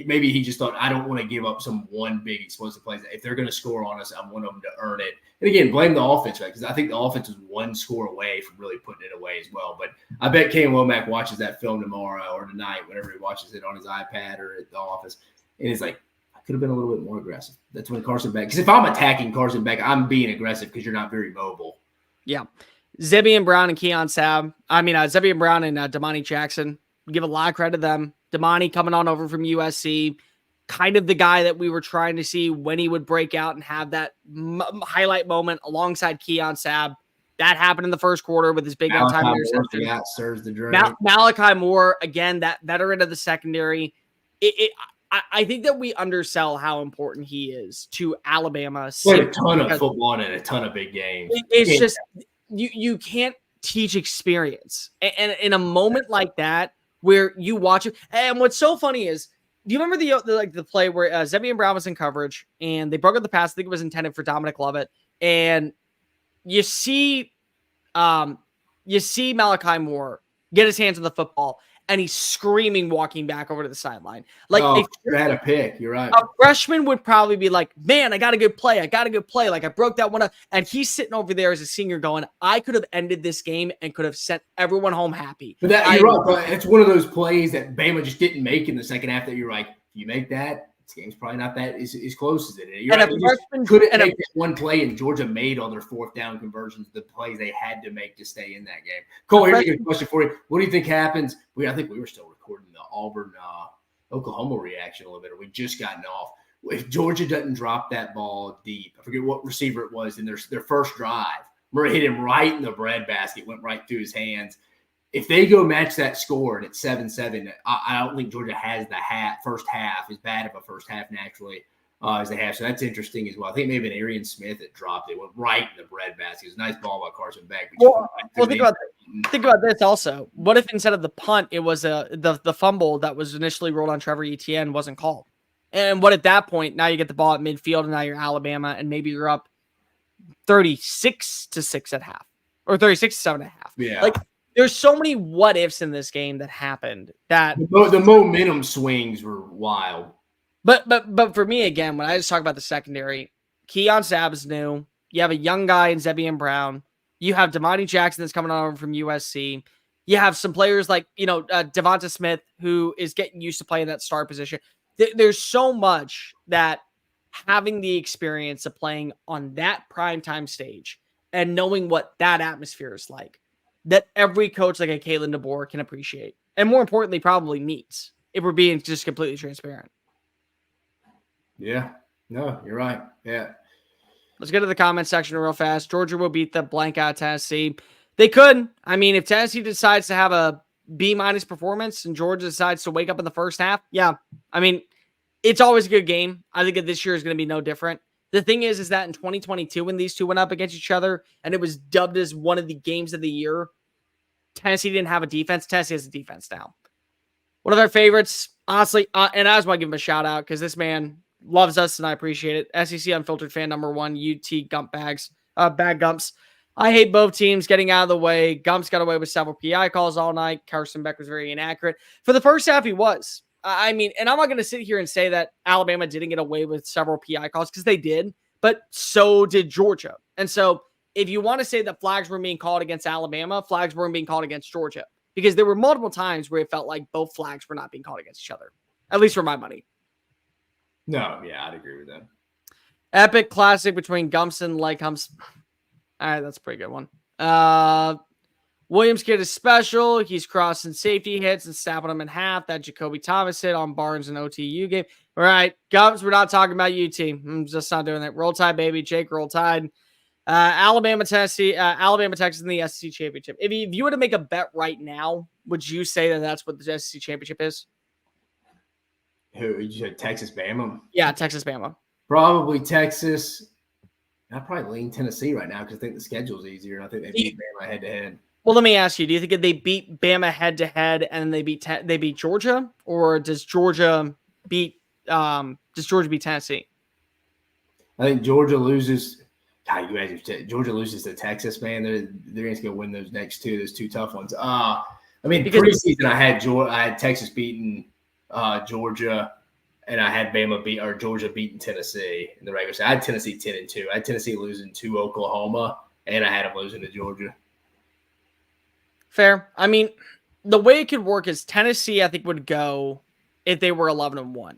B: Maybe he just thought, I don't want to give up some one big explosive play. If they're going to score on us, I want them to earn it. And again, blame the offense, right? Because I think the offense was one score away from really putting it away as well. But I bet Kane Womack watches that film tomorrow or tonight, whenever he watches it on his iPad or at the office. And he's like, I could have been a little bit more aggressive. That's when Carson Beck – because if I'm attacking Carson Beck, I'm being aggressive because you're not very mobile.
A: Yeah. Zebian Brown and Zebian Brown and Damani Jackson, give a lot of credit to them. Damani coming on over from USC, kind of the guy that we were trying to see when he would break out and have that highlight moment alongside Keon Sabb. That happened in the first quarter with his big on-time interception.
B: Serves the drink.
A: Malachi Moore, again, that veteran of the secondary. I think that we undersell how important he is to Alabama.
B: Played a ton of football and a ton of big games.
A: It's just you can't teach experience. And in a moment like that, where you watch it, and what's so funny is, do you remember the play where Zebian Brown was in coverage and they broke up the pass? I think it was intended for Dominic Lovett, and you see Malachi Moore get his hands on the football, and he's screaming walking back over to the sideline. Like,
B: oh, you had a pick. You're right.
A: A freshman would probably be like, man, I got a good play. I got a good play. Like, I broke that one up. And he's sitting over there as a senior going, I could have ended this game and could have sent everyone home happy.
B: But you're right, but it's one of those plays that Bama just didn't make in the second half that you're like, if you make that, this game's probably not that as close as it is. You're right, you couldn't make that one play, and Georgia made all their fourth down conversions, the plays they had to make to stay in that game. Cole, here's a good question for you. What do you think happens? I think we were still recording the Auburn Oklahoma reaction a little bit. We just gotten off. If Georgia doesn't drop that ball deep, I forget what receiver it was in their first drive. Murray hit him right in the breadbasket, went right through his hands. If they go match that score and it's 7-7, I don't think Georgia has the first half as bad of a first half naturally as they have. So that's interesting as well. I think maybe an Arian Smith that dropped it, went right in the breadbasket. It was a nice ball by Carson Beck.
A: Well, think about this also. What if instead of the punt, it was the fumble that was initially rolled on Trevor Etienne wasn't called? And what at that point, now you get the ball at midfield and now you're Alabama and maybe you're up 36-6 at half or 36-7 at half.
B: Yeah.
A: Like, there's so many what ifs in this game that happened that
B: the momentum swings were wild.
A: But for me, again, when I just talk about the secondary, Keon Sabb is new. You have a young guy in Zebian Brown. You have Damani Jackson that's coming over from USC. You have some players like, Devonta Smith, who is getting used to playing that star position. There's so much that having the experience of playing on that primetime stage and knowing what that atmosphere is like, that every coach like a Kalen DeBoer can appreciate. And more importantly, probably needs, if we're being just completely transparent.
B: Yeah. No, you're right. Yeah.
A: Let's get to the comment section real fast. Georgia will beat the blank out Tennessee. They could. I mean, if Tennessee decides to have a B- performance and Georgia decides to wake up in the first half, yeah. I mean, it's always a good game. I think that this year is going to be no different. The thing is that in 2022, when these two went up against each other and it was dubbed as one of the games of the year, Tennessee didn't have a defense. Tennessee has a defense now. One of our favorites, honestly, and I just want to give him a shout out because this man loves us and I appreciate it. SEC Unfiltered fan number 1, UT Gump Bags, Bag Gumps. I hate both teams getting out of the way. Gumps got away with several PI calls all night. Carson Beck was very inaccurate. For the first half, he was. I mean, and I'm not going to sit here and say that Alabama didn't get away with several PI calls because they did, but so did Georgia. And so if you want to say that flags were being called against Alabama, flags weren't being called against Georgia because there were multiple times where it felt like both flags were not being called against each other, at least for my money.
B: No, yeah, I'd agree with that.
A: Epic classic between Gumps and Humps. All right, that's a pretty good one. Williams kid is special. He's crossing safety hits and snapping them in half. That Jacoby Thomas hit on Barnes and OTU game. All right, Gumps, we're not talking about UT. I'm just not doing that. Roll Tide, baby. Jake, Roll Tide. Alabama, Tennessee, Alabama, Texas in the SEC championship. If you were to make a bet right now, would you say that that's what the SEC championship is?
B: Who you said? Texas, Bama.
A: Yeah, Texas, Bama.
B: Probably Texas. I'd probably lean Tennessee right now because I think the schedule's easier and I think they beat Bama head to head.
A: Well, let me ask you: do you think if they beat Bama head to head and they beat Georgia, or does Georgia beat Tennessee?
B: I think Georgia loses. God, you guys, Georgia loses to Texas, man. They're just gonna win those two tough ones. I mean, preseason I had Texas beating Georgia, and I had Georgia beating Tennessee in the regular season. I had Tennessee 10-2. I had Tennessee losing to Oklahoma, and I had them losing to Georgia.
A: Fair. I mean, the way it could work is Tennessee, I think, would go if they were 11-1.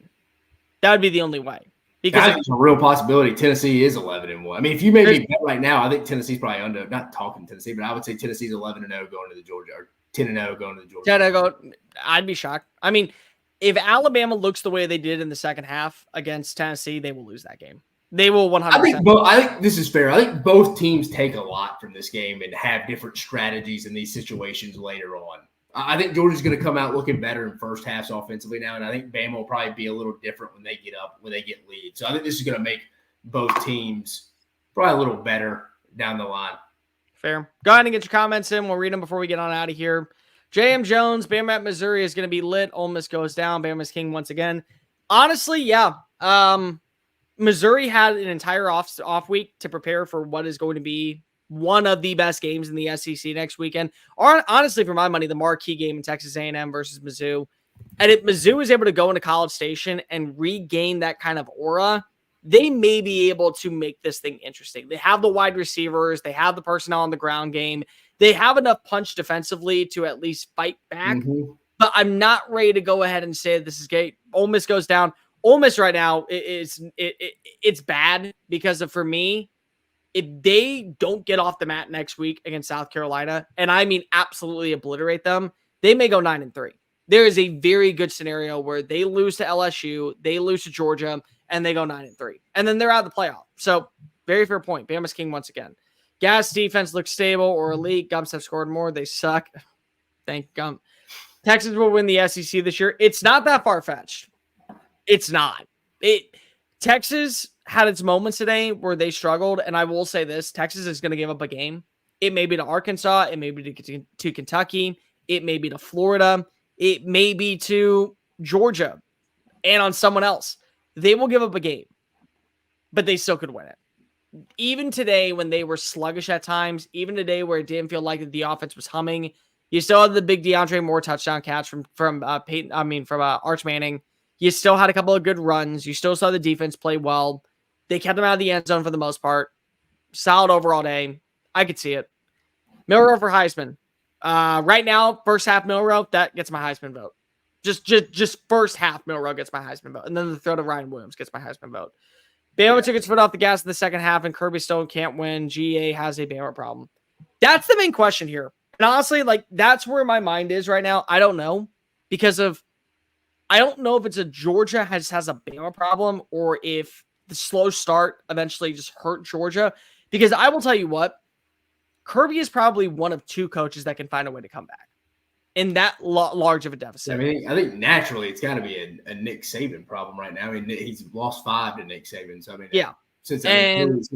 A: That would be the only way. Because
B: that's a real possibility. Tennessee is 11-1. I mean, if you made me bet right now, I think Tennessee's probably under. Not talking Tennessee, but I would say Tennessee's 11-0 going to the Georgia, or 10-0 going to the Georgia.
A: 10-0. I'd be shocked. I mean, if Alabama looks the way they did in the second half against Tennessee, they will lose that game. They will 100%.
B: I think this is fair. I think both teams take a lot from this game and have different strategies in these situations later on. I think Georgia's going to come out looking better in first halves offensively now, and I think Bama will probably be a little different when they get lead. So I think this is going to make both teams probably a little better down the line.
A: Fair. Go ahead and get your comments in. We'll read them before we get on out of here. J.M. Jones, Bama at Missouri is going to be lit. Ole Miss goes down. Bama's king once again. Honestly, yeah. Missouri had an entire off week to prepare for what is going to be one of the best games in the SEC next weekend. Or honestly, for my money, the marquee game in Texas A&M versus Mizzou. And if Mizzou is able to go into College Station and regain that kind of aura, they may be able to make this thing interesting. They have the wide receivers. They have the personnel on the ground game. They have enough punch defensively to at least fight back. But I'm not ready to go ahead and say this is great. Ole Miss goes down. Ole Miss right now it's bad because for me, if they don't get off the mat next week against South Carolina, and I mean absolutely obliterate them, they may go 9-3. There is a very good scenario where they lose to LSU, they lose to Georgia, and they go 9-3. And then they're out of the playoff. So very fair point. Bama's king once again. Gas defense looks stable or elite. Gumps have scored more. They suck. Thank Gump. Texas will win the SEC this year. It's not that far-fetched. It's not. Texas had its moments today where they struggled, and I will say this, Texas is going to give up a game. It may be to Arkansas. It may be to Kentucky. It may be to Florida. It may be to Georgia and on someone else. They will give up a game, but they still could win it. Even today when they were sluggish at times, even today where it didn't feel like the offense was humming, you still had the big DeAndre Moore touchdown catch from Arch Manning. You still had a couple of good runs. You still saw the defense play well. They kept them out of the end zone for the most part. Solid overall day. I could see it. Milroe for Heisman. Right now, first half Milroe, that gets my Heisman vote. Just first half Milroe gets my Heisman vote. And then the throw to Ryan Williams gets my Heisman vote. Bama took its foot off the gas in the second half, and Kirby Stone can't win. GA has a Bama problem. That's the main question here. And honestly, that's where my mind is right now. I don't know. I don't know if it's a Georgia has a Bama problem or if the slow start eventually just hurt Georgia. Because I will tell you what, Kirby is probably one of two coaches that can find a way to come back in that large of a deficit.
B: I mean, I think naturally it's got to be a Nick Saban problem right now. I mean, he's lost 5 to Nick Saban. So, I mean,
A: yeah.
B: Since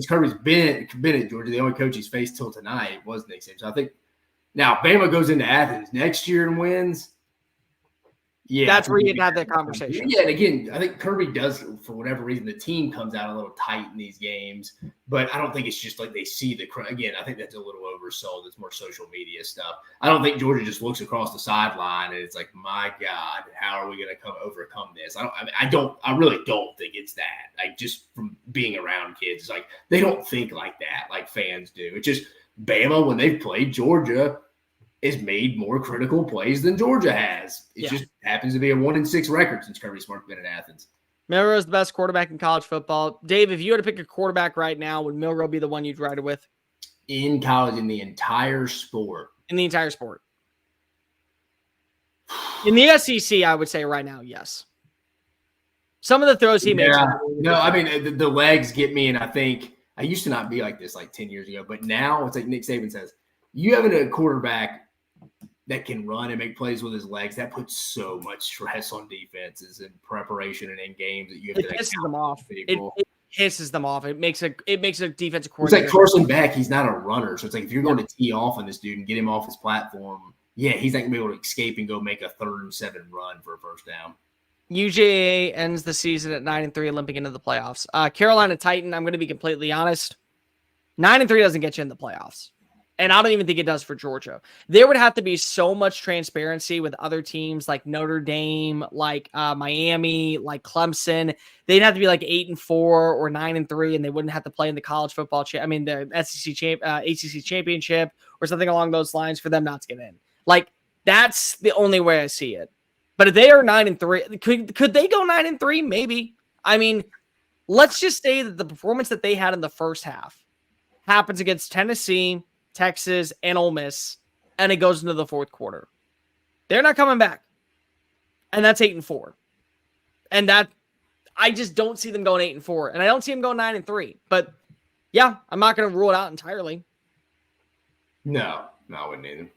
B: Kirby's been at Georgia, the only coach he's faced till tonight was Nick Saban. So I think now Bama goes into Athens next year and wins. Yeah,
A: that's where you can have that conversation.
B: Yeah, and again, I think Kirby does, for whatever reason, the team comes out a little tight in these games, but I don't think it's just like they see again, I think that's a little oversold. It's more social media stuff. I don't think Georgia just looks across the sideline and it's like, my God, how are we going to overcome this? I really don't think it's that. Like, just from being around kids, like, they don't think like that, like fans do. It's just Bama, when they've played Georgia, has made more critical plays than Georgia has. It just happens to be a 1-6 record since Kirby Smart's been in Athens.
A: Milroe is the best quarterback in college football. Dave, if you had to pick a quarterback right now, would Milroe be the one you'd ride it with?
B: In college, in the entire sport.
A: In the entire sport. In the SEC, I would say right now, yes. Some of the throws he makes.
B: No, I mean, the legs get me, and I think I used to not be like this like 10 years ago, but now it's like Nick Saban says, you have a quarterback that can run and make plays with his legs, that puts so much stress on defenses and preparation and in games that you have to
A: pisses them off. It pisses them off. It makes a defensive coordinator.
B: It's like Carson Beck. He's not a runner. So it's like if you're going to tee off on this dude and get him off his platform, he's not going to be able to escape and go make a 3rd and 7 run for a first down.
A: UJA ends the season at 9-3, limping into the playoffs. Carolina Titan, I'm going to be completely honest. 9-3 doesn't get you in the playoffs. And I don't even think it does for Georgia. There would have to be so much transparency with other teams like Notre Dame, like Miami, like Clemson. They'd have to be like 8-4 or 9-3, and they wouldn't have to play in the college football the ACC championship or something along those lines for them not to get in. Like, that's the only way I see it. But if they are 9-3, could they go 9-3? Maybe. I mean, let's just say that the performance that they had in the first half happens against Tennessee, Texas, and Ole Miss, and it goes into the fourth quarter. They're not coming back. And that's 8-4. And that, I just don't see them going 8-4. And I don't see them going 9-3. But yeah, I'm not going to rule it out entirely.
B: No, I wouldn't either.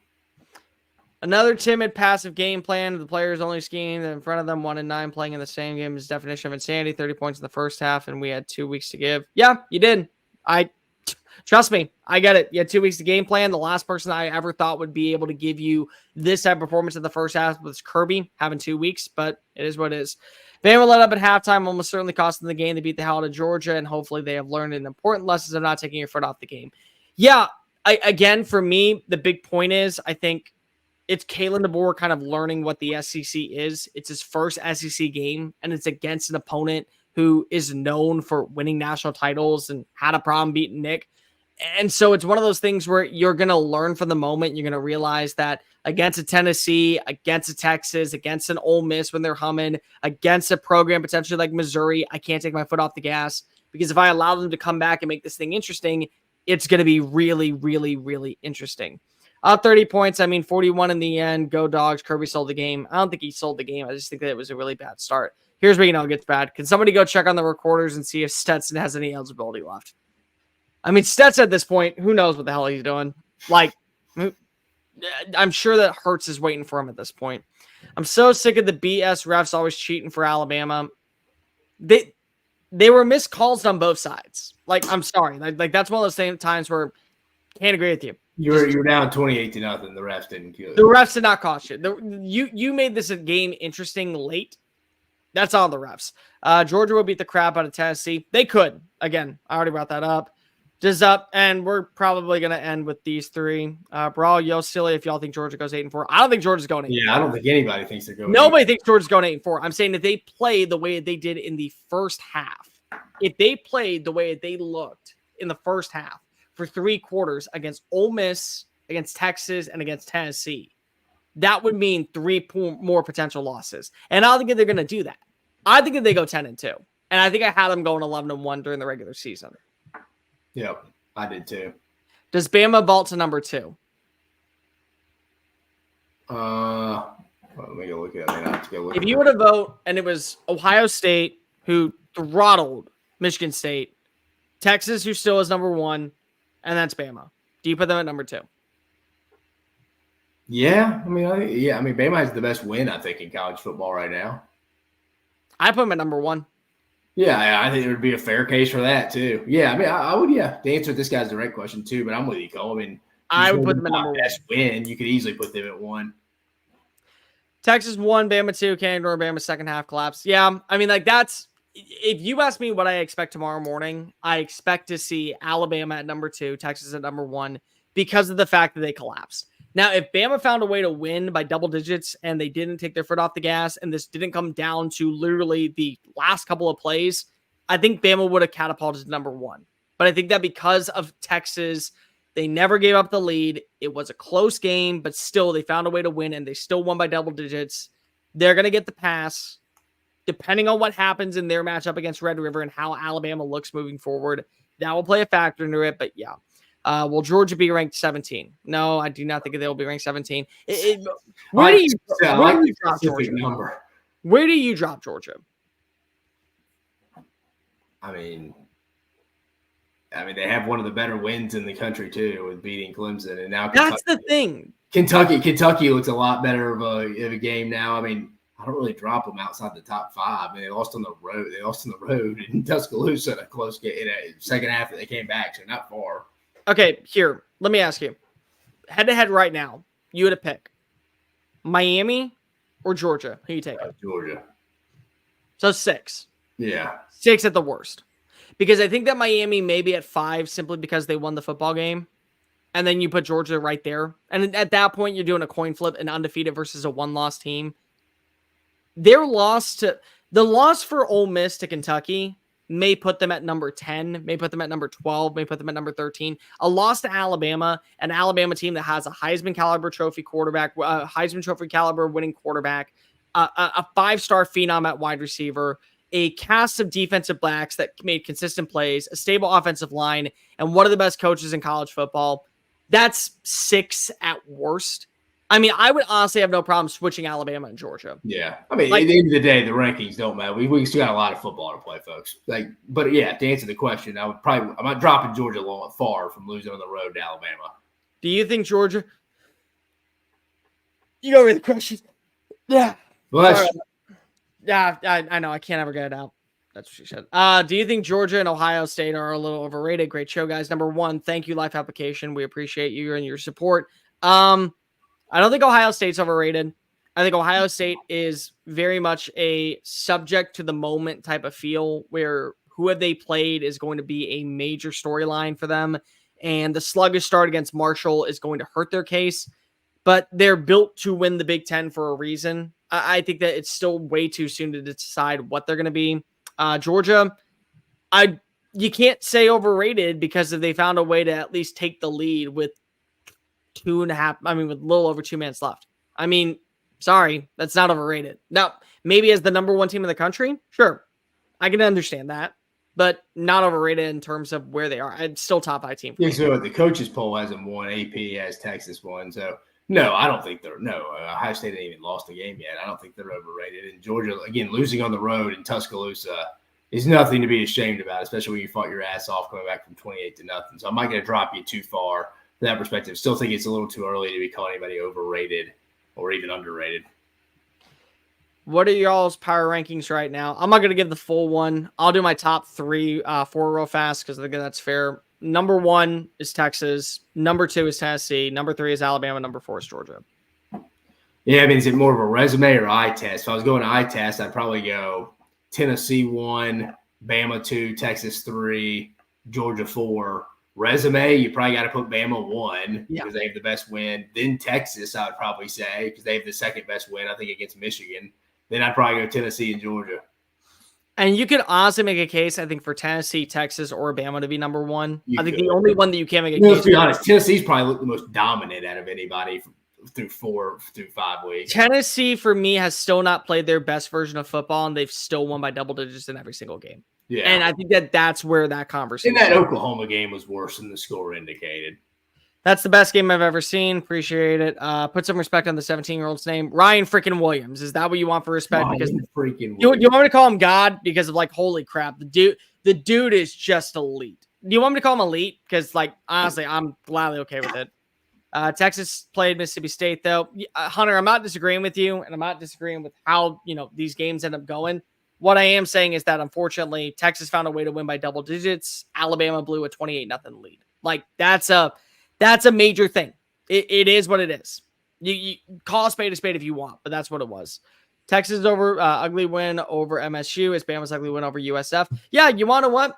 A: Another timid, passive game plan. The players only skiing in front of them, 1-9, playing in the same game is definition of insanity. 30 points in the first half, and we had 2 weeks to give. Yeah, you did. Trust me, I get it. You had 2 weeks to game plan. The last person I ever thought would be able to give you this type of performance in the first half was Kirby, having 2 weeks, but it is what it is. Bama let up at halftime, almost certainly cost them the game. They beat the hell out of Georgia, and hopefully they have learned an important lesson of not taking your foot off the game. Yeah, Again, for me, the big point is I think it's Kalen DeBoer kind of learning what the SEC is. It's his first SEC game, and it's against an opponent who is known for winning national titles and had a problem beating Nick. And so it's one of those things where you're going to learn from the moment. You're going to realize that against a Tennessee, against a Texas, against an Ole Miss when they're humming, against a program potentially like Missouri, I can't take my foot off the gas, because if I allow them to come back and make this thing interesting, it's going to be really, really, really interesting. 30 points. I mean, 41 in the end. Go Dogs. Kirby sold the game. I don't think he sold the game. I just think that it was a really bad start. Here's where it gets bad. Can somebody go check on the recorders and see if Stetson has any eligibility left? I mean, Stetson at this point, who knows what the hell he's doing? Like, I'm sure that Hurts is waiting for him at this point. I'm so sick of the BS refs always cheating for Alabama. They were missed calls on both sides. Like, I'm sorry. Like that's one of those same times where I can't agree with you.
B: You're down 28-0. The refs didn't kill you.
A: The refs did not cost you. You made this a game interesting late. That's all the refs. Georgia will beat the crap out of Tennessee. They could. Again, I already brought that up. Just up, and we're probably going to end with these three. Brawl, yo, silly if y'all think Georgia goes 8-4. I don't think Georgia's going 8-4.
B: Yeah, I don't think anybody thinks they're going.
A: Nobody thinks Georgia's going 8-4. I'm saying if they play the way they did in the first half, if they played the way they looked in the first half for 3 quarters against Ole Miss, against Texas, and against Tennessee, that would mean 3 more potential losses. And I don't think that they're going to do that. I think that they go 10-2. And I think I had them going 11-1 during the regular season.
B: Yep, I did too.
A: Does Bama vault to number 2?
B: Let me go look at it.
A: If you were to vote and it was Ohio State who throttled Michigan State, Texas who still is number 1, and that's Bama, do you put them at number 2?
B: Yeah, I mean, Bama has the best win, I think, in college football right now.
A: I put them at number 1.
B: Yeah, I think there would be a fair case for that too. Yeah, I mean, I would. Yeah, to answer this guy's direct question too, but I'm with you, Cole. I mean,
A: I would put them at number 1.
B: Best win, you could easily put them at 1.
A: Texas 1, Bama 2, can't ignore Bama's second half collapse. Yeah, I mean, like that's. If you ask me what I expect tomorrow morning, I expect to see Alabama at number 2, Texas at number 1, because of the fact that they collapsed. Now, if Bama found a way to win by double digits and they didn't take their foot off the gas and this didn't come down to literally the last couple of plays, I think Bama would have catapulted to number 1. But I think that because of Texas, they never gave up the lead. It was a close game, but still they found a way to win and they still won by double digits. They're going to get the pass. Depending on what happens in their matchup against Red River and how Alabama looks moving forward, that will play a factor into it. But yeah. Will Georgia be ranked 17? No, I do not think they'll be ranked 17. Where do you drop Georgia? Where do you drop Georgia?
B: I mean, they have one of the better wins in the country too, with beating Clemson, and now
A: that's the thing.
B: Kentucky looks a lot better of a game now. I mean, I don't really drop them outside the top 5. I mean, they lost on the road in Tuscaloosa in a close game in a second half that they came back, so not far.
A: Okay, here, let me ask you. Head-to-head right now, you had to pick Miami or Georgia. Who you taking?
B: Georgia.
A: So 6.
B: Yeah.
A: 6 at the worst. Because I think that Miami may be at 5 simply because they won the football game. And then you put Georgia right there. And at that point, you're doing a coin flip, an undefeated versus a one-loss team. The loss for Ole Miss to Kentucky may put them at number 10, may put them at number 12, may put them at number 13. A loss to Alabama, an Alabama team that has a Heisman caliber trophy quarterback, Heisman trophy caliber winning quarterback, a 5-star phenom at wide receiver, a cast of defensive backs that made consistent plays, a stable offensive line, and one of the best coaches in college football. That's 6 at worst. I mean, I would honestly have no problem switching Alabama and Georgia.
B: Yeah. I mean, at the end of the day, the rankings don't matter. We still got a lot of football to play, folks. But yeah, to answer the question, I'm not dropping Georgia far from losing on the road to Alabama.
A: Do you think Georgia? You go with the question. Yeah.
B: Well,
A: yeah, I know. I can't ever get it out. That's what she said. Do you think Georgia and Ohio State are a little overrated? Great show, guys. Number 1, thank you, Life Application. We appreciate you and your support. I don't think Ohio State's overrated. I think Ohio State is very much a subject to the moment type of feel where who have they played is going to be a major storyline for them. and the sluggish start against Marshall is going to hurt their case. But they're built to win the Big Ten for a reason. I think that it's still way too soon to decide what they're going to be. Georgia, you can't say overrated because they found a way to at least take the lead with with a little over 2 minutes left. I mean, sorry, that's not overrated. Now, maybe as the number one team in the country, sure, I can understand that, but not overrated in terms of where they are. It's still top 5 team.
B: Yeah, so the coaches poll hasn't won. AP has Texas won. So, no, I don't think Ohio State ain't even lost the game yet. I don't think they're overrated. And Georgia, again, losing on the road in Tuscaloosa is nothing to be ashamed about, especially when you fought your ass off coming back from 28-0. So I'm not going to drop you too far from that perspective. Still think it's a little too early to be calling anybody overrated or even underrated.
A: What are y'all's power rankings right now? I'm not going to give the full one. I'll do my top 3, 4 real fast because I think that's fair. Number 1 is Texas. Number 2 is Tennessee. Number 3 is Alabama. Number 4 is Georgia.
B: Yeah, I mean, is it more of a resume or eye test? If I was going to eye test, I'd probably go Tennessee 1, Bama 2, Texas 3, Georgia 4. Resume, you probably got to put Bama 1 because they have the best win. Then Texas, I would probably say, because they have the second best win, I think, against Michigan. Then I'd probably go Tennessee and Georgia.
A: And you could honestly make a case, I think, for Tennessee, Texas, or Bama to be number 1. I think the only one that you can't make a case.
B: Let's be honest, Tennessee's probably looked the most dominant out of anybody through 5 weeks.
A: Tennessee, for me, has still not played their best version of football, and they've still won by double digits in every single game. Yeah. And I think that's where that conversation
B: is. And that Oklahoma game was worse than the score indicated.
A: That's the best game I've ever sseen. Appreciate it. Put some respect on the 17-year-old's name. Ryan freaking Williams. Is that what you want for respect?
B: Ryan
A: because
B: freaking
A: you want me to call him God? Because of holy crap. The dude is just elite. Do you want me to call him elite? Because honestly, I'm gladly okay with it. Texas played Mississippi State though. Hunter, I'm not disagreeing with you, and I'm not disagreeing with how these games end up going. What I am saying is that unfortunately, Texas found a way to win by double digits. Alabama blew a 28-0 lead. That's a major thing. It is what it is. You call a spade if you want, but that's what it was. Texas over ugly win over MSU. Bama's ugly win over USF. Yeah, you want to what?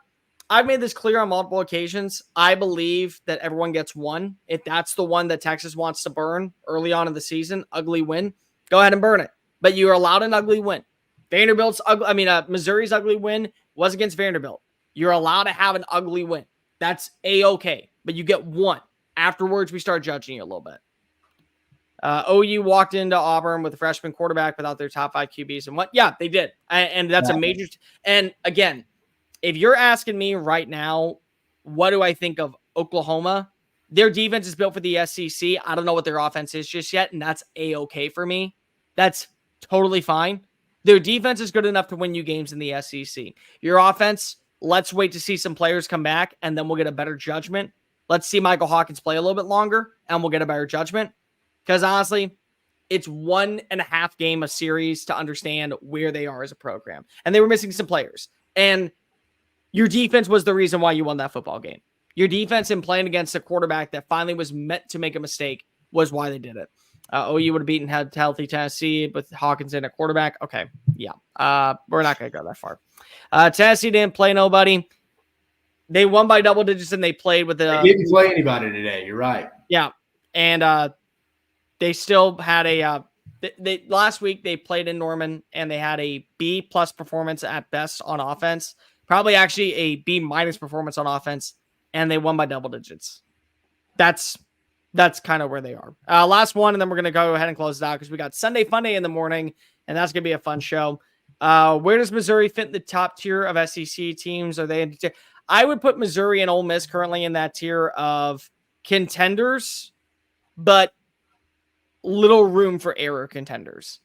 A: I've made this clear on multiple occasions. I believe that everyone gets one. If that's the one that Texas wants to burn early on in the season, ugly win, go ahead and burn it. But you are allowed an ugly win. Missouri's ugly win was against Vanderbilt. You're allowed to have an ugly win. That's A-okay. But you get one. Afterwards, we start judging you a little bit. OU walked into Auburn with a freshman quarterback without their top 5 QBs. And what? Yeah, they did. And that's a major. And again, if you're asking me right now, what do I think of Oklahoma? Their defense is built for the SEC. I don't know what their offense is just yet. And that's A-okay for me. That's totally fine. Their defense is good enough to win you games in the SEC. Your offense, let's wait to see some players come back, and then we'll get a better judgment. Let's see Michael Hawkins play a little bit longer, and we'll get a better judgment. Because honestly, it's 1.5 game a series to understand where they are as a program. And they were missing some players. And your defense was the reason why you won that football game. Your defense in playing against a quarterback that finally was meant to make a mistake was why they did it. OU would have beaten healthy Tennessee with Hawkins in a quarterback. Okay, yeah. We're not going to go that far. Tennessee didn't play nobody. They won by double digits, and they played with the.
B: They didn't play anybody today. You're right.
A: Yeah, and they still had a. Last week they played in Norman, and they had a B+ performance at best on offense. Probably actually a B- performance on offense, and they won by double digits. That's kind of where they are. Last one, and then we're going to go ahead and close it out because we got Sunday Funday in the morning, and that's going to be a fun show. Where does Missouri fit in the top tier of SEC teams? Are they in? I would put Missouri and Ole Miss currently in that tier of contenders, but little room for error contenders.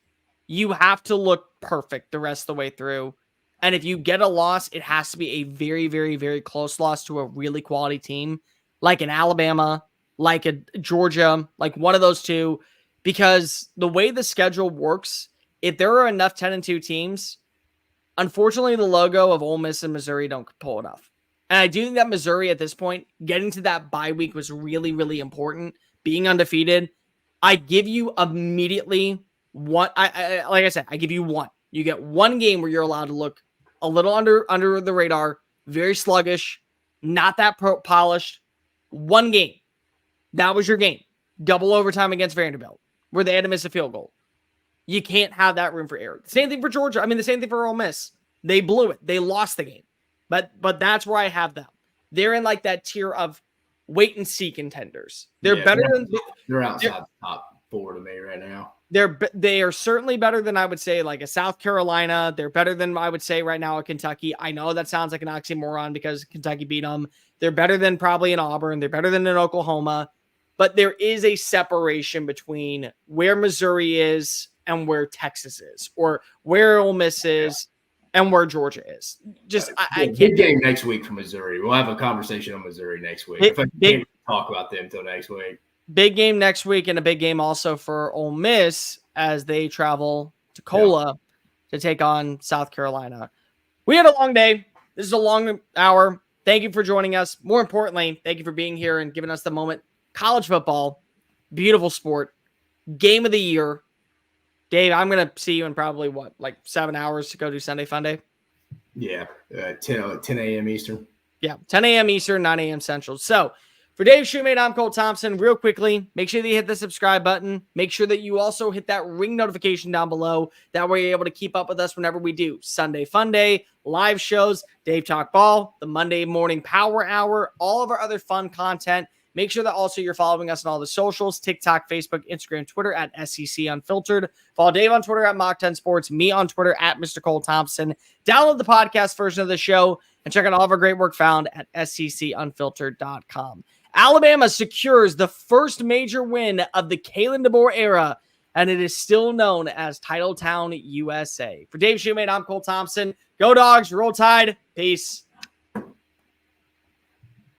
A: You have to look perfect the rest of the way through. And if you get a loss, it has to be a very, very, very close loss to a really quality team, like an Alabama, like a Georgia, like one of those two, because the way the schedule works, if there are enough 10-2 teams, unfortunately, the logo of Ole Miss and Missouri don't pull enough. And I do think that Missouri at this point, getting to that bye week was really, really important. Being undefeated, I give you immediately one. Like I said, I give you one. You get one game where you're allowed to look a little under the radar, very sluggish, not that polished. One game. That was your game. Double overtime against Vanderbilt, where they had to miss a field goal. You can't have that room for error. Same thing for Georgia. I mean, the same thing for Ole Miss. They blew it. They lost the game. But that's where I have them. They're in like that tier of wait and see contenders. They're better than
B: they're outside the top 4 to me right now.
A: They are certainly better than I would say like a South Carolina. They're better than I would say right now a Kentucky. I know that sounds like an oxymoron because Kentucky beat them. They're better than probably an Auburn. They're better than an Oklahoma. But there is a separation between where Missouri is and where Texas is, or where Ole Miss is and where Georgia is. Just I can't.
B: Big game next week for Missouri. We'll have a conversation on Missouri next week. If I can't talk about them until next week.
A: Big game next week, and a big game also for Ole Miss as they travel to Cola to take on South Carolina. We had a long day. This is a long hour. Thank you for joining us. More importantly, thank you for being here and giving us the moment. College football, beautiful sport, game of the year. Dave, I'm going to see you in probably, 7 hours to go do Sunday Funday?
B: Yeah, 10 a.m. Eastern.
A: Yeah, 10 a.m. Eastern, 9 a.m. Central. So, for Dave Shumate, I'm Cole Thompson. Real quickly, make sure that you hit the subscribe button. Make sure that you also hit that ring notification down below. That way you're able to keep up with us whenever we do Sunday Funday, live shows, Dave Talk Ball, the Monday Morning Power Hour, all of our other fun content. Make sure that also you're following us on all the socials, TikTok, Facebook, Instagram, Twitter at SEC Unfiltered. Follow Dave on Twitter at Mach10 Sports, me on Twitter at Mr. Cole Thompson. Download the podcast version of the show and check out all of our great work found at SECUnfiltered.com. Alabama secures the first major win of the Kalen DeBoer era, and it is still known as Titletown, USA. For Dave Shumate, I'm Cole Thompson. Go Dogs, roll Tide, peace.